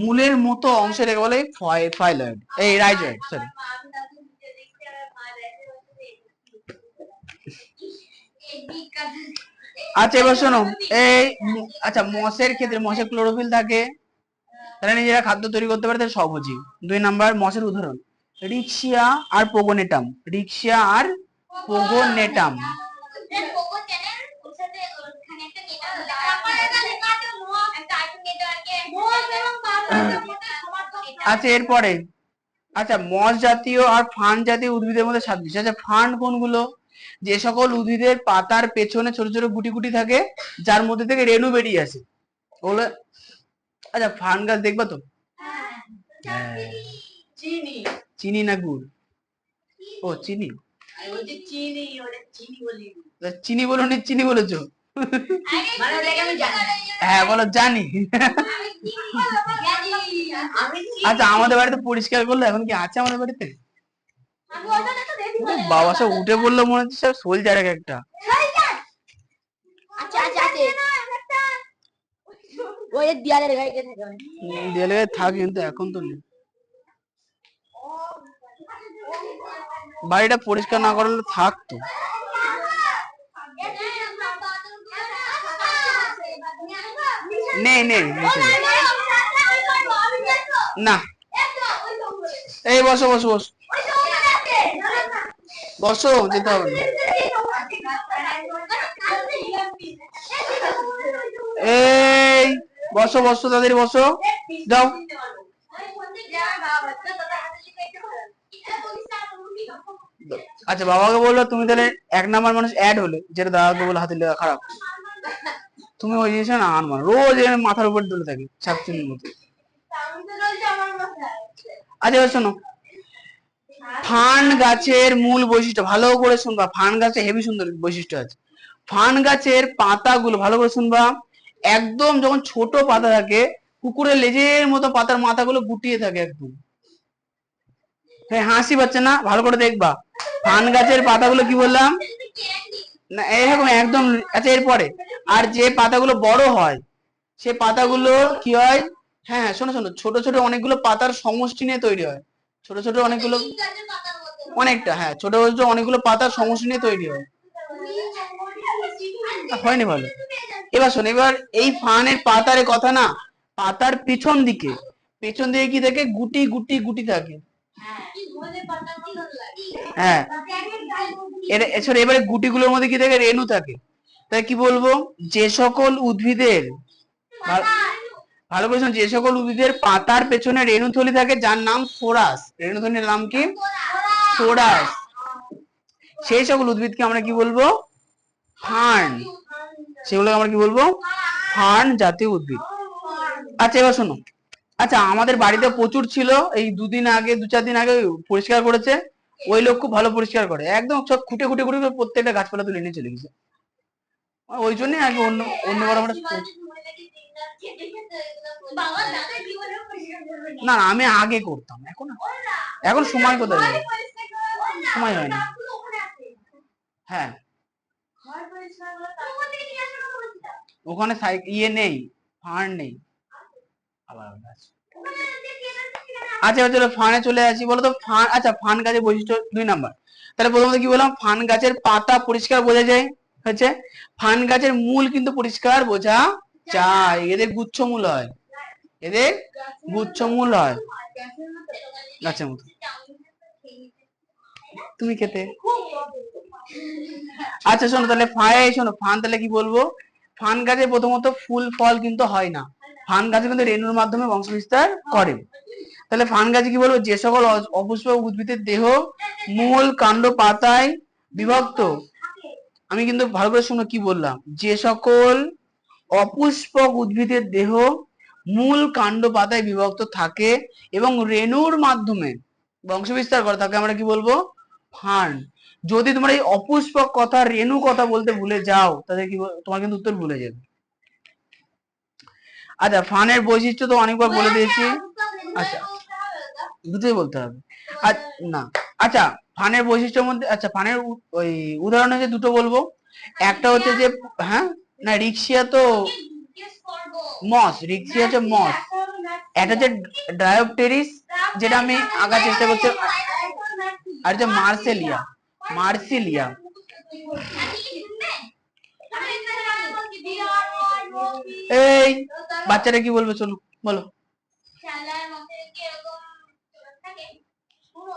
Speaker 1: মূলের মতো অংশ এটাকে বলে ফাইলয়েড, এই রাইজয়েড সরি। আচ্ছা এবার শোনো, এই আচ্ছা মশের ক্ষেত্রে মশে ক্লোরোফিল থাকে, তারা নিজেরা খাদ্য তৈরি করতে পারে, তাহলে সহজই। 2 নাম্বার মশের উদাহরণ রিক্সিয়া আর পোগোনেটাম, রিক্সিয়া আর পোগোনেটাম। আচ্ছা এরপরে, আচ্ছা মশ জাতীয় আর ফান্ড জাতীয় উদ্ভিদের মধ্যে সাদৃশ্য, আচ্ছা ফান্ড কোনগুলো, যে সকল উদ্ভিদের পাতার পেছনে ছোট ছোট গুটি গুটি থাকে যার মধ্যে থেকে রেণু বেরিয়ে আসে ওগুলো, আচ্ছা ফান্ড গাছ দেখবা তো, চিনি না গুড়, ও চিনি, চিনি বলো নি চিনি বলেছো, হ্যাঁ বলো জানি। আচ্ছা আমাদের বাড়িতে পরিষ্কার করলো, এখন কি আছে আমাদের বাড়িতে, বাবা সব উঠে বললো মনে হচ্ছে সব সোলজার এক একটা, দেয়ালে থাকে কিন্তু এখন তো নেই, বাড়িটা পরিষ্কার না করলে থাকতো, নেই নেই না, এই বসো বসো বসো বসো, যেতে হবে না, এই বসো বসো তাদের বসো, যাও। আচ্ছা বাবাকে বললো তুমি তাহলে 1 নাম্বার মানুষ অ্যাড হলে, যেটা দাদাকে বলে হাতে লেখা খারাপ, তুমি ওই জিনিস না আনমান রোজ মাথার উপর তুলে থাকি ছাপচুনির মতো। আচ্ছা এবার শোনো, ফান গাছের মূল বৈশিষ্ট্য, ভালো করে শুনবা, ফান গাছে হেভি সুন্দর বৈশিষ্ট্য আছে, ফান গাছের পাতাগুলো ভালো করে শুনবা, একদম যখন ছোট পাতা থাকে কুকুরের লেজের মতো পাতার মাথাগুলো গুটিয়ে থাকে একদম, হ্যাঁ হাসি পাচ্ছে না, ভালো করে দেখবা, ফান গাছের পাতাগুলো কি বললাম না এরকম একদম, আচ্ছা এরপরে, আর যে পাতাগুলো বড় হয় সে পাতাগুলো কি হয়, হ্যাঁ শোনো শোনো, ছোট ছোট অনেকগুলো পাতার সমষ্টি নিয়ে তৈরি হয়, ছোট ছোট অনেকগুলো, অনেকটা হ্যাঁ ছোট ছোট অনেকগুলো পাতার সমষ্টি নিয়ে তৈরি হয়, হয়নি ভালো, এবার শোন, এবার এই ফানের পাতারে কথা না, পাতার পেছন দিকে কি থাকে, গুটি গুটি গুটি থাকে। হ্যাঁ, এবারে গুটিগুলোর মধ্যে কি থাকে, রেণু থাকে। তাই কি বলবো, যে সকল উদ্ভিদের, ভালো করে শোন, যে সকল উদ্ভিদের পাতার পেছনে রেণুথলি থাকে যার নাম সোরাস, রেণুথলির নাম কি, সোরাস, সেই সকল উদ্ভিদকে আমরা কি বলবো, ফার্ন। সেগুলোকে আমরা কি বলবো, ফার্ন জাতীয় উদ্ভিদ। আচ্ছা এবার শোনো, আচ্ছা আমাদের বাড়িতে প্রচুর ছিল, এই 2-4 দিন আগে পরিষ্কার করেছে, ওই লোক খুব ভালো পরিষ্কার করে, একদম সব খুঁটে খুঁটে খুঁটে করে প্রত্যেকটা গাছপালা তুলে নিয়ে চলে গেছে। ওই জন্যই আগে অন্যবার আমরা না, আমি আগে করতাম, এখন সময় কোথায়, সময় হয় না। হ্যাঁ, ওখানে ইয়ে নেই, ফার্ন নেই, আলাদা আছে। আচ্ছা এবার চলো ফানে চলে আসি, বলো তো ফান, আচ্ছা ফান গাছের বৈশিষ্ট্য 2 নাম্বার। তাহলে প্রথমত কি বললাম, ফান গাছের পাতা পরিষ্কার বোঝা যায়, হচ্ছে ফান গাছের মূল কিন্তু পরিষ্কার বোঝা যায়, এদের গুচ্ছমূল হয়, এদের গুচ্ছমূল হয় গাছের মতো। তুমি খেতে, আচ্ছা শোনো তাহলে শোনো ফান তাহলে কি বলবো, ফান গাছে প্রথমত ফুল ফল কিন্তু হয় না, ফান গাছে কিন্তু রেণুর মাধ্যমে বংশ বিস্তার করে। তাহলে ফান গাছে কি বলবো, যে সকল অপুষ্পক উদ্ভিদের দেহ মূল কাণ্ড পাতায় বিভক্ত, আমি কিন্তু ভালো করে শুনো কি বললাম, যে সকল অপুষ্পক উদ্ভিদের দেহ মূল কাণ্ড পাতায় বিভক্ত থাকে এবং রেণুর মাধ্যমে বংশ বিস্তার করে, তাকে আমরা কি বলবো, ফার্ন। যদি তোমরা এই অপুষ্পক কথা, রেণু কথা বলতে ভুলে যাও, তাহলে কি তোমার কিন্তু উত্তর ভুলে যাবে। আচ্ছা ফানের বৈশিষ্ট্য তো অনেকবার বলে দিয়েছি, আচ্ছা দুটোই বলতে হবে, না আচ্ছা ফানের বৈশিষ্ট্যের মধ্যে, আচ্ছা ফানের ওই উদাহরণ হচ্ছে দুটো বলবো, একটা হচ্ছে যে, হ্যাঁ না রিক্সিয়া তো মস, রিক্সিয়া হচ্ছে মস, একটা হচ্ছে ডায়োপটেরিস যেটা আমি আঁকার চেষ্টা করছি, আর হচ্ছে মার্সেলিয়া, মার্সিলিয়া। এই বাচ্চারা কি বলবে, চলো বলো।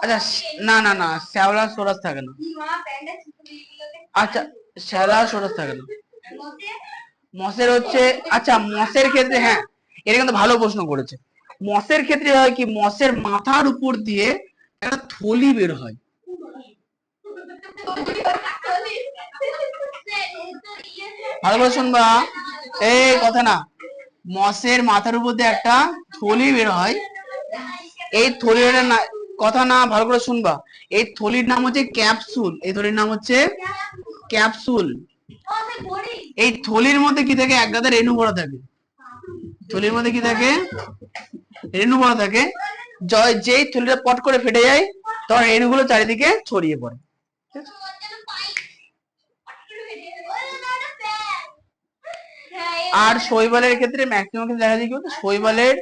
Speaker 1: আচ্ছা না না না, শ্যাওলা সোরাস থাকে না, আচ্ছা শ্যাওলা সোরাস থাকে না, মসের হচ্ছে, আচ্ছা মসের ক্ষেত্রে, হ্যাঁ এটা কিন্তু ভালো প্রশ্ন করেছে, মসের ক্ষেত্রে হয় কি, মসের মাথার উপর দিয়ে একটা থলি বের হয়, ভালো করে শুনবা, এই কথা না, মসের মাথার উপর দিয়ে একটা থলি বের হয়, এই থলির কথা না, ভালো করে শুনবা, এই থলির নাম হচ্ছে ক্যাপসুল, এই থলির নাম হচ্ছে ক্যাপসুল। এই থলির মধ্যে কি থাকে, এক গাদা রেণু ভরা থাকে, থলির মধ্যে কি থাকে, রেণু ভরা থাকে, যেই থলিটা পট করে ফেটে যায় তখন রেণুগুলো চারিদিকে ছড়িয়ে পড়ে। আর শৈবালের ক্ষেত্রে ম্যাক্সিমাম ক্ষেত্রে দেখা যায় কি, শৈবালের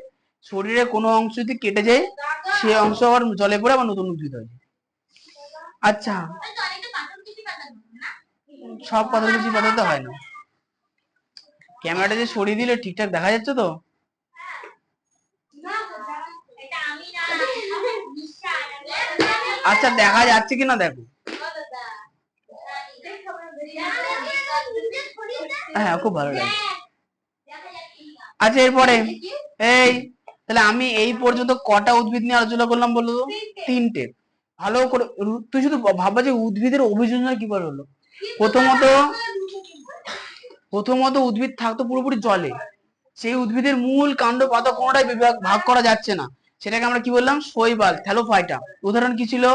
Speaker 1: শরীরে কোনো অংশ যদি কেটে যায়, সেই অংশ আবার জলে পড়ে আবার নতুন উদ্ভিদ হয়। আচ্ছা সব পাতাগুলো পাতাতে হয় না, ক্যামেরাটা যে সরিয়ে দিলে ঠিকঠাক দেখা যাচ্ছে তো, আচ্ছা দেখা যাচ্ছে কিনা দেখো, হ্যাঁ খুব ভালো লাগে। আচ্ছা এরপরে এই, তাহলে আমি এই পর্যন্ত কটা উদ্ভিদ নিয়ে আলোচনা করলাম বলো তো, 3টে। ভালো করে তুই শুধু ভাববা যে উদ্ভিদের অভিযোজন কিভাবে হলো। প্রথমত উদ্ভিদ থাকতো পুরোপুরি জলে, সেই উদ্ভিদের মূল কাণ্ড পাতা কোনোটাই ভাগ করা যাচ্ছে না, সেটাকে আমরা কি বললাম, শৈবাল, থ্যালোফাইটা। উদাহরণ কি ছিল,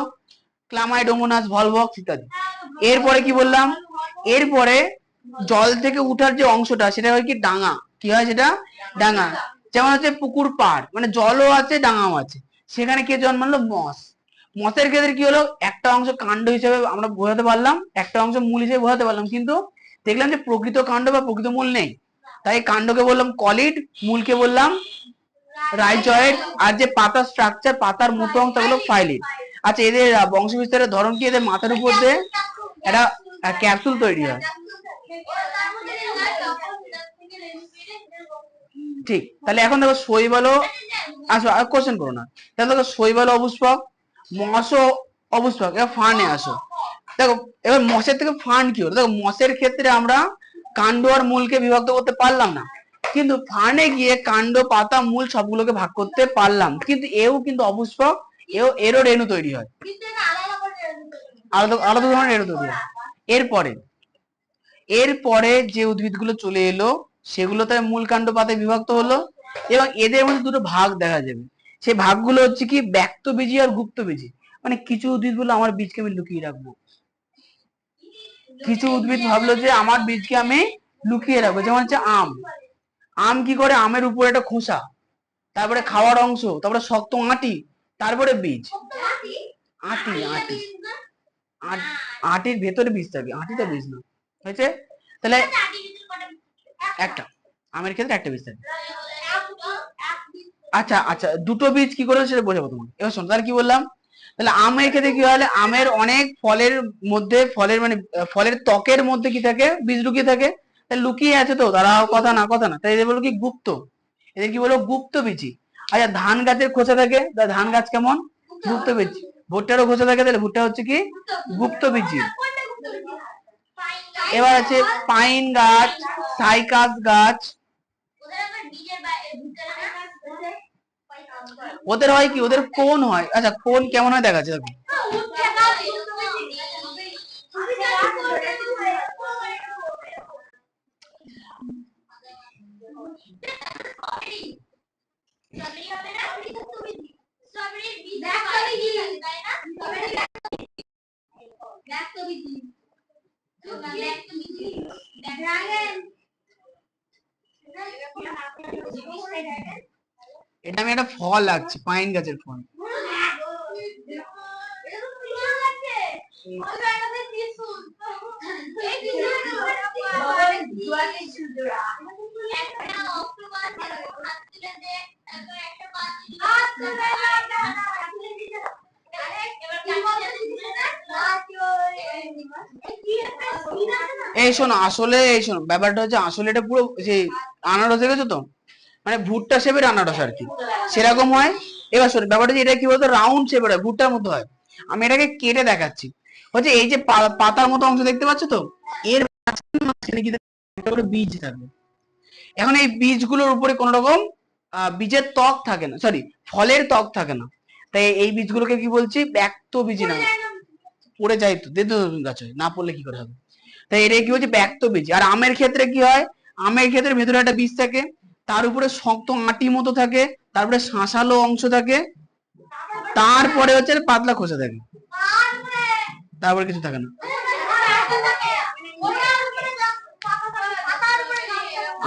Speaker 1: ক্লামাইডোমোনাস, ভলভক্স ইত্যাদি। এরপরে কি বললাম, এরপরে জল থেকে উঠার যে অংশটা সেটা হয় কি, ডাঙা, কি হয় সেটা, ডাঙা। যেমন হচ্ছে পুকুর পাড়, মানে জলও আছে ডাঙাও আছে, সেখানে কে জন্মালো, মস। মসের ক্ষেত্রে কি হলো, একটা অংশ কাণ্ড হিসেবে আমরা বোঝাতে পারলাম, একটা অংশ মূল হিসেবে বোঝাতে পারলাম, কিন্তু দেখলাম যে প্রকৃত কাণ্ড বা প্রকৃত মূল নেই, তাই কাণ্ডকে বললাম কলিড, মূলকে বললাম রাইজয়েড, আর যে পাতার স্ট্রাকচার, পাতার মতো অংশ হলো ফাইলিড। আচ্ছা এদের বংশ বিস্তারের ধরন কি, এদের মাথার উপর দিয়ে একটা ক্যাপসুল তৈরি হয়। ঠিক। তাহলে এখন দেখো শৈবাল, আসো আর কোশ্চেন করো না। তাহলে দেখো শৈবাল অপুষ্পক, মৎস্য অপুষ্পক। এবার ফার্নে আসো। দেখো এবার মসের থেকে ফার্ন কি হলো? দেখো মসের ক্ষেত্রে আমরা কাণ্ড আর মূলকে বিভক্ত করতে পারলাম না, কিন্তু ফার্নে গিয়ে কাণ্ড, পাতা, মূল সবগুলোকে ভাগ করতে পারলাম। কিন্তু এও কিন্তু অপুষ্পক, এরও রেণু তৈরি হয়, আলাদা আলাদা ধরনের রেণু তৈরি হয়। এরপরে এরপরে যে উদ্ভিদগুলো চলে এলো সেগুলো তার মূল কাণ্ড পাতায় বিভক্ত হলো, এবং এদের মধ্যে দুটো ভাগ দেখা যাবে। সেই ভাগগুলো হচ্ছে কি ব্যক্তবীজী আর গুপ্তবীজী। মানে কিছু উদ্ভিদ বললো আমার বীজকে আমি লুকিয়ে রাখবো, কিছু উদ্ভিদ ভাবলো যে আমার বীজকে আমি লুকিয়ে রাখবো। যেমন হচ্ছে আম। আম কি করে? আমের উপরে একটা খোসা, তারপরে খাওয়ার অংশ, তারপরে শক্ত আঁটি, তারপরে বীজ। আঁটি আঁটি আঁটির ভেতরে বীজ থাকে, আঁটিটা বীজ না। হয়েছে? তাহলে একটা আমের ক্ষেত্রে একটা বীজ থাকে। আচ্ছা আচ্ছা, দুটো বীজ কি করে সেটা বোঝাবো তোমাকে। এবার শোনো, তাহলে কি বললাম? তাহলে আমের ক্ষেত্রে কি হয়? আমের অনেক ফলের মধ্যে, ফলের মানে ফলের ত্বকের মধ্যে কি থাকে? বীজ লুকিয়ে থাকে। তাহলে লুকিয়ে আছে তো, দাঁড়াও, কথা না কথা না, তাই এদের বলো কি গুপ্ত, এদের কি বলো? গুপ্ত বীজি। আচ্ছা, ধান গাছের খোসা থাকে, তাহলে ধান গাছ কেমন? গুপ্ত বীজি। ভুট্টারও খোসা থাকে, তাহলে ভুট্টা হচ্ছে কি? গুপ্ত বীজি। এবার আছে পাইন গাছ, সাইকাস গাছ। ওদের হয় কি? ওদের কোন হয়। আচ্ছা, কোন কেমন হয় দেখা যাচ্ছে, দেখো। এটা আমি একটা ফল লাগছে, পাইন গাছের ফল। এই শোনো, আসলে এই শোনো, ব্যাপারটা হচ্ছে আসলে এটা পুরো সেই আনারস দেখেছো তো, মানে ভুট্টা শেপের আনারস আর কি, সেরকম হয়। এবার শোনো, ব্যাপারটা হচ্ছে এটা কি বলতো, রাউন্ড শেপের হয়, ভুট্টার মতো হয়। আমি এটাকে কেটে দেখাচ্ছি। হচ্ছে এই যে পাতার মতো অংশ দেখতে পাচ্ছ তো, এর মাঝখানে কি একটা করে বীজ থাকবে। এখন এই বীজগুলোর উপরে কোন রকম বীজের ত্বক থাকে না, সরি, ফলের ত্বক থাকে না। তাই এই বীজগুলোকে কি বলছি? ব্যক্ত বীজ না। পড়ে যায় তো, দেদ গাছ হয়, না পড়লে কি করে হবে? তাই এটা কি হচ্ছে? ব্যক্ত বীজ। আর আমের ক্ষেত্রে কি হয়? আমের ক্ষেত্রে ভেতরে একটা বীজ থাকে, তার উপরে শক্ত আঁটি মতো থাকে, তারপরে শাঁসালো অংশ থাকে, তারপরে হচ্ছে পাতলা খোসা থাকে, তারপরে কিছু থাকে না।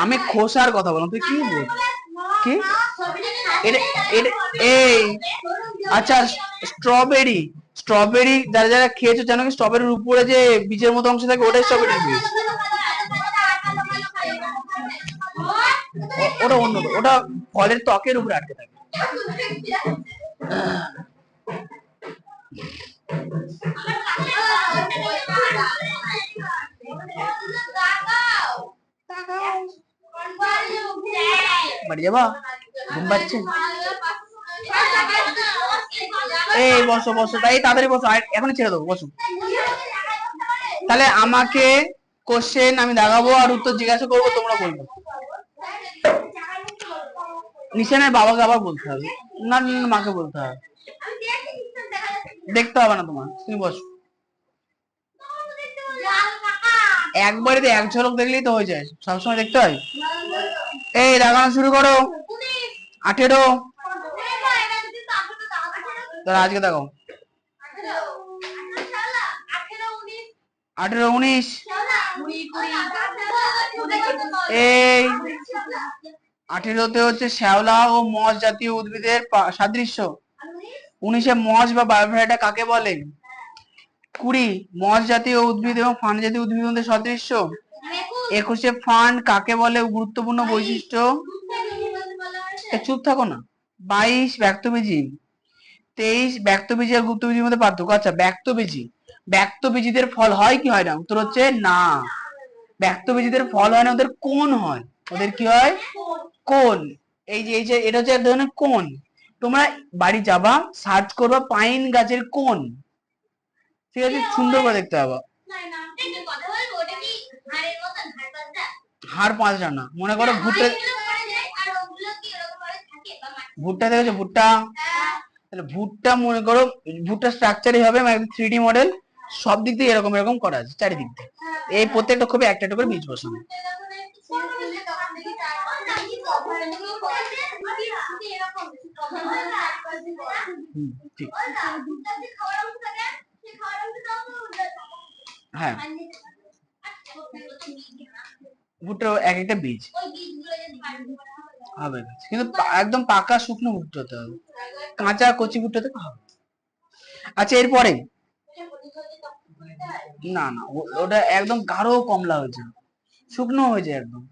Speaker 1: আমি খোসার কথা বললাম, তুই কি বল? কি এই আচ্ছা, স্ট্রবেরি, স্ট্রবেরি যারা যারা খেয়েছো জানো কি? স্ট্রবেরির উপরে যে বীজের মতো অংশ থাকে, ওটাই স্ট্রবেরি বীজ। ওটা অন্য, ওটা ফলের ত্বকের উপরে আটকে থাকে। বাড়ি যাবা? ঘুম পাচ্ছে? এই বসো বসো, তাই তাড়াতাড়ি বসো, এখনই ছেড়ে দেবো, বসো। তাহলে আমাকে কোশ্চেন আমি দেখাবো আর উত্তর জিজ্ঞাসা করবো, তোমরা বলবো। নিশানের বাবাকে আবার বলতে হবে, না মাকে বলতে হবে, দেখতে হবে না তোমার, তুমি বসো। একবারে এক ঝলক দেখলেই তো হয়ে যায়, সবসময় দেখতে হয়? এই দেখানো শুরু করো। 18, আজকে দেখো 18, 19, এই 18তে হচ্ছে শ্যাওলা ও মস জাতীয় উদ্ভিদের সাদৃশ্য। 19এ মস বা বায়োফাইটা কাকে বলে? 20 মস জাতীয় উদ্ভিদ এবং ফান জাতীয় উদ্ভিদের মধ্যে সাদৃশ্য। 21এ ফান কাকে বলে? গুরুত্বপূর্ণ বৈশিষ্ট্য। চুপ থাকো না। 22 ব্যক্তবীজী। 23 ব্যক্তবীজী আর গুপ্তবীজীর মধ্যে পার্থক্য। আচ্ছা, ব্যক্তবীজীদের ফল হয় কি হয় না? উত্তর হচ্ছে না। ব্যক্তবীজীদের ফল হয় না, ওদের কোন হয়। ওদের কি হয়? কোন, এই যে এটা হচ্ছে এক ধরনের কোন। তোমরা বাড়ি যাবা, সার্চ করবা পাইন গাছের কোন, ঠিক আছে, সুন্দর করে দেখতে পাবা। হাড় পাঁচটা না, মনে করো ভুট্টা, ভুট্টা দেখেছো ভুট্টা, তাহলে ভুট্টা মনে করো, ভুট্টা স্ট্রাকচারই হবে মানে 3D মডেল, সব দিক দিয়ে এরকম এরকম করা আছে চারিদিক দিয়ে। এই প্রত্যেকটা খুবই একটা একটা করে বীজ বসানো। ঠিক। হ্যাঁ, ভুট্টার এক একটা বীজ হবে, কিন্তু একদম পাকা শুকনো ভুট্টা হতে হবে, কাঁচা কচি ভুট্টাতে হবে। আচ্ছা এরপরে, না না ওটা একদম গাঢ় কমলা হয়েছে, শুকনো হয়েছে একদম।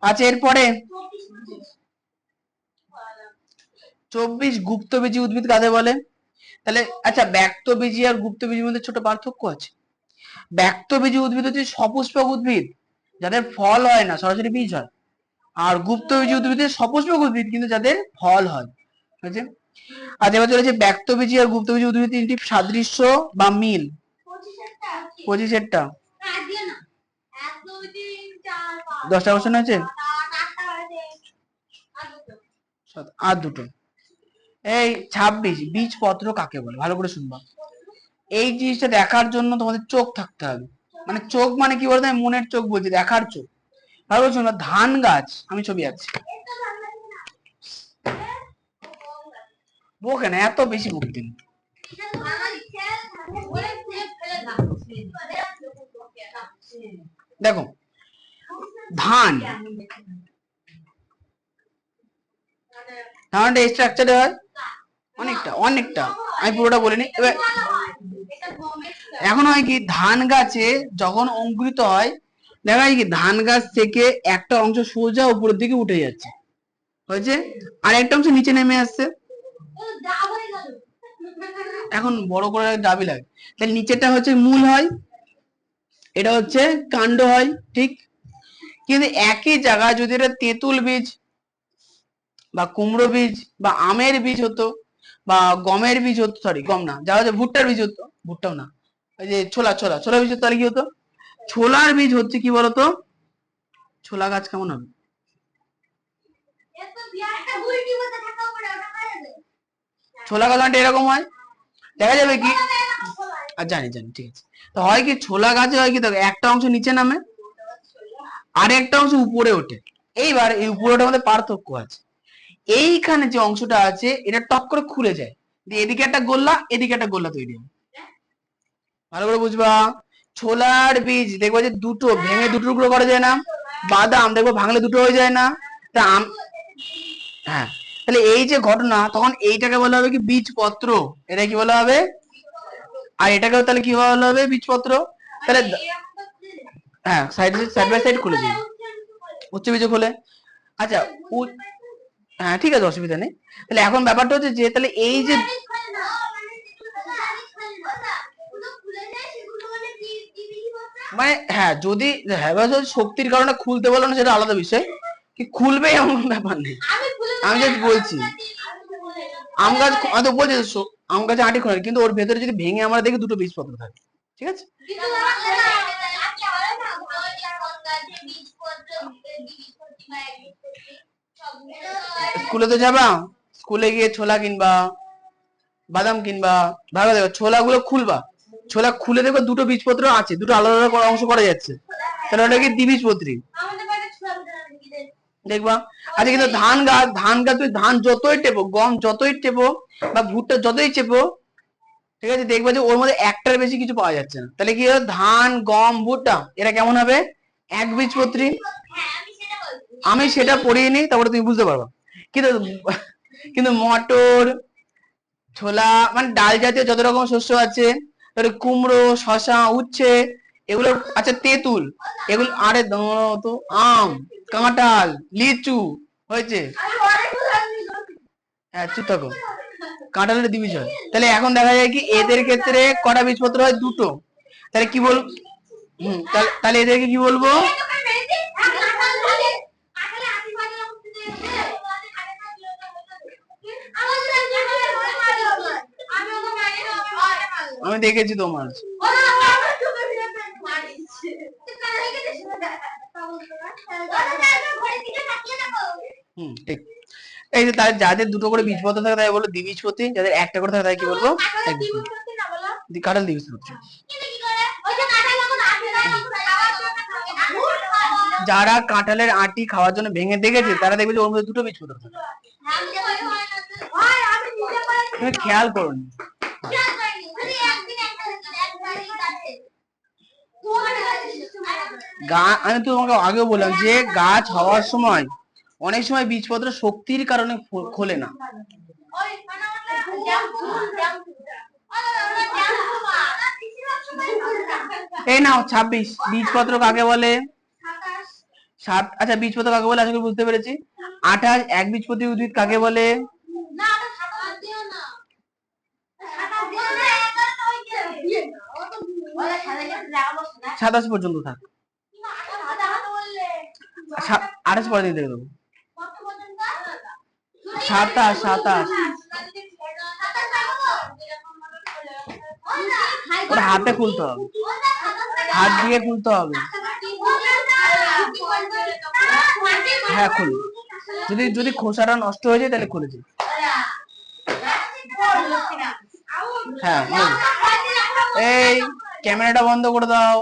Speaker 1: আচ্ছা এরপরে 24 গুপ্তবীজী উদ্ভিদ কাদের বলে? তাহলে আচ্ছা, ব্যক্তবীজী আর গুপ্তবীজীর মধ্যে ছোট পার্থক্য আছে। ব্যক্তবীজী উদ্ভিদ হচ্ছে সপুষ্পক উদ্ভিদ, যাদের ফল হয় না, সরাসরি বীজ হয়। আর গুপ্তবীজী উদ্ভিদ সপুষ্পক উদ্ভিদ কিন্তু যাদের ফল হয়, বুঝেছে? আজ এবার চলেছে ব্যক্তবীজী আর গুপ্তবীজী উদ্ভিদ তিনটি সাদৃশ্য বা মিল। 25-এরটা 10টা কোশ্চেন আছে, আর দুটো। এই 26 বীজপত্র কাকে বলে, ভালো করে শুনবা। এই জিনিসটা দেখার জন্য তোমাদের চোখ থাকতে হবে, মানে চোখ মানে কি বলতো, আমি মনের চোখ বলছি, দেখার চোখ। ভালো করে শুনবা, ধান গাছ, আমি ছবি আঁকছি, বকে না, এত বেশি বকতেন। দেখো ধান, ধানটা স্ট্রাকচারে হয় অনেকটা অনেকটা, আমি পুরোটা বলিনি। এবার এখন হয় কি, ধান গাছে যখন অঙ্কুরিত হয়, দেখা যায় কি ধান গাছ থেকে একটা অংশ সোজা উপরের দিকে উঠে যাচ্ছে, হয়েছে, আর একটা অংশ নিচে নেমে আসছে। এখন বড় করে দাবি লাগে, তাহলে নিচেটা হচ্ছে মূল হয়, এটা হচ্ছে কাণ্ড হয়, ঠিক। কিন্তু একই জায়গায় যদি এটা তেঁতুল বীজ বা কুমড়ো বীজ বা আমের বীজ হতো বা গমের বীজ হতো, সরি গম না, যা হচ্ছে ভুট্টার বীজ হতো, ভুট্টাও না, ওই যে ছোলা ছোলা ছোলা বীজ হতো, তাহলে কি হতো? ছোলার বীজ হচ্ছে কি বলতো, ছোলা গাছ কেমন হবে? ছোলা গাছ এরকম হয়, দেখা যাবে কি, আর জানি জানি, ঠিক আছে। তো হয় কি, ছোলা গাছে হয় কি, দেখো একটা অংশ নিচে নামে আর একটা অংশ উপরে ওঠে। এইবার এই উপরেটার মধ্যে পার্থক্য আছে, এইখানে যে অংশটা আছে এটা টক করে খুলে যায়, দিয়ে এদিকে একটা গোল্লা এদিকে একটা গোল্লা তৈরি হয়, ভালো করে বুঝবা। ছোলার বীজ দেখবো যে দুটো ভেঙে দুটো টুকরো করা যায় না, বাদাম দেখবো ভাঙলে দুটো হয়ে যায় না, তা হ্যাঁ, তাহলে এই যে ঘটনা, তখন এইটাকে বলা হবে কি বীজপত্র, এটা কি বলা হবে, আর এটাকেও তাহলে কি বলা হবে, বীজপত্র। তাহলে হ্যাঁ, সাইড সাইড বাই সাইড খুলে দিই, উচ্চ বীজ খুলে। আচ্ছা হ্যাঁ ঠিক আছে, অসুবিধা নেই। তাহলে এখন ব্যাপারটা হচ্ছে যে, তাহলে এই যে মানে হ্যাঁ, যদি হ্যাঁ শক্তির কারণে খুলতে বলো না, সেটা আলাদা বিষয়, কি খুলবে এমন ব্যাপার নেই, আমি জাস্ট বলছি। আম গাছ হয়তো বলছে আম গাছে আটি খোলে, কিন্তু ওর ভেতরে যদি ভেঙে আমরা দেখি দুটো বীজপত্র থাকে, ঠিক আছে। স্কুলে তো যাবা, স্কুলে গিয়ে ছোলা কিনবা, বাদাম কিনবা, ভালো দেখো ছোলা গুলো খুলবা, ছোলা খুলে দেখবে দুটো বীজপত্র আছে, দুটো আলাদা আলাদা অংশ করা যাচ্ছে, তাহলে ওটা কি দ্বিবীজপত্রী দেখবা। আচ্ছা কিন্তু ধান গাছ তুই ধান যতই টেপো, গম যতই টেপো বা ভুট্টা যতই চেপো, ঠিক আছে, দেখবা যে ওর মধ্যে একটার বেশি কিছু পাওয়া যাচ্ছে না, তাহলে কি হবে, ধান গম ভুট্টা এরা কেমন হবে, এক বীজপত্রী। আমি সেটা পড়িয়ে নিই, তারপরে তুমি বুঝতে পারবা। কিন্তু কিন্তু মটর, ছোলা মানে ডাল জাতীয় যত রকম শস্য আছে, তাহলে কুমড়ো, শশা, উচ্ছে, এগুলো, আচ্ছা তেঁতুল, এগুলো, আরে তো আম, কাঁঠাল, লিচু, হয়েছে, হ্যাঁ চুপ থাকো, কাঁঠালের দ্বিবীজ হয়। তাহলে এখন দেখা যায় কি, এদের ক্ষেত্রে কটা বীজপত্র হয়, দুটো, তাহলে কি বল, তাহলে এদেরকে কি বলবো? আমি দেখেছি তোমার। ঠিক। এই যে তাদের যাদের দুটো করে বীজপত্র থাকে তাই বলবো দ্বিবীজপত্রী, যাদের একটা করে থাকে তাই কি বলবো? কাঁঠাল দ্বিবীজপত্রী। যারা কাঁঠালের আটি খাওয়ার জন্য ভেঙে দেখেছে তারা দেখবে যে ওর মধ্যে দুটো বীজপত্র থাকে। তুমি খেয়াল করোনি। আমি তোমাকে আগেও বললাম যে গাছ হওয়ার সময় অনেক সময় বীজপত্র শক্তির কারণে খোলে না। এই নাও 26। বীজপত্র কাকে বলে? আচ্ছা বীজপত্র কাকে বলে আশা করি বুঝতে পেরেছি। 28 একবীজপত্রী উদ্ভিদ কাকে বলে? 27 পর্যন্ত থাক। 28 পরে দিয়ে দেবো। 27। ওটা হাতে খুলতে হবে, হাত দিয়ে খুলতে হবে। হ্যাঁ খুল, যদি খোসাটা নষ্ট হয়ে যায় তাহলে খুলে যায়। হ্যাঁ এই ক্যামেরাটা বন্ধ করে দাও।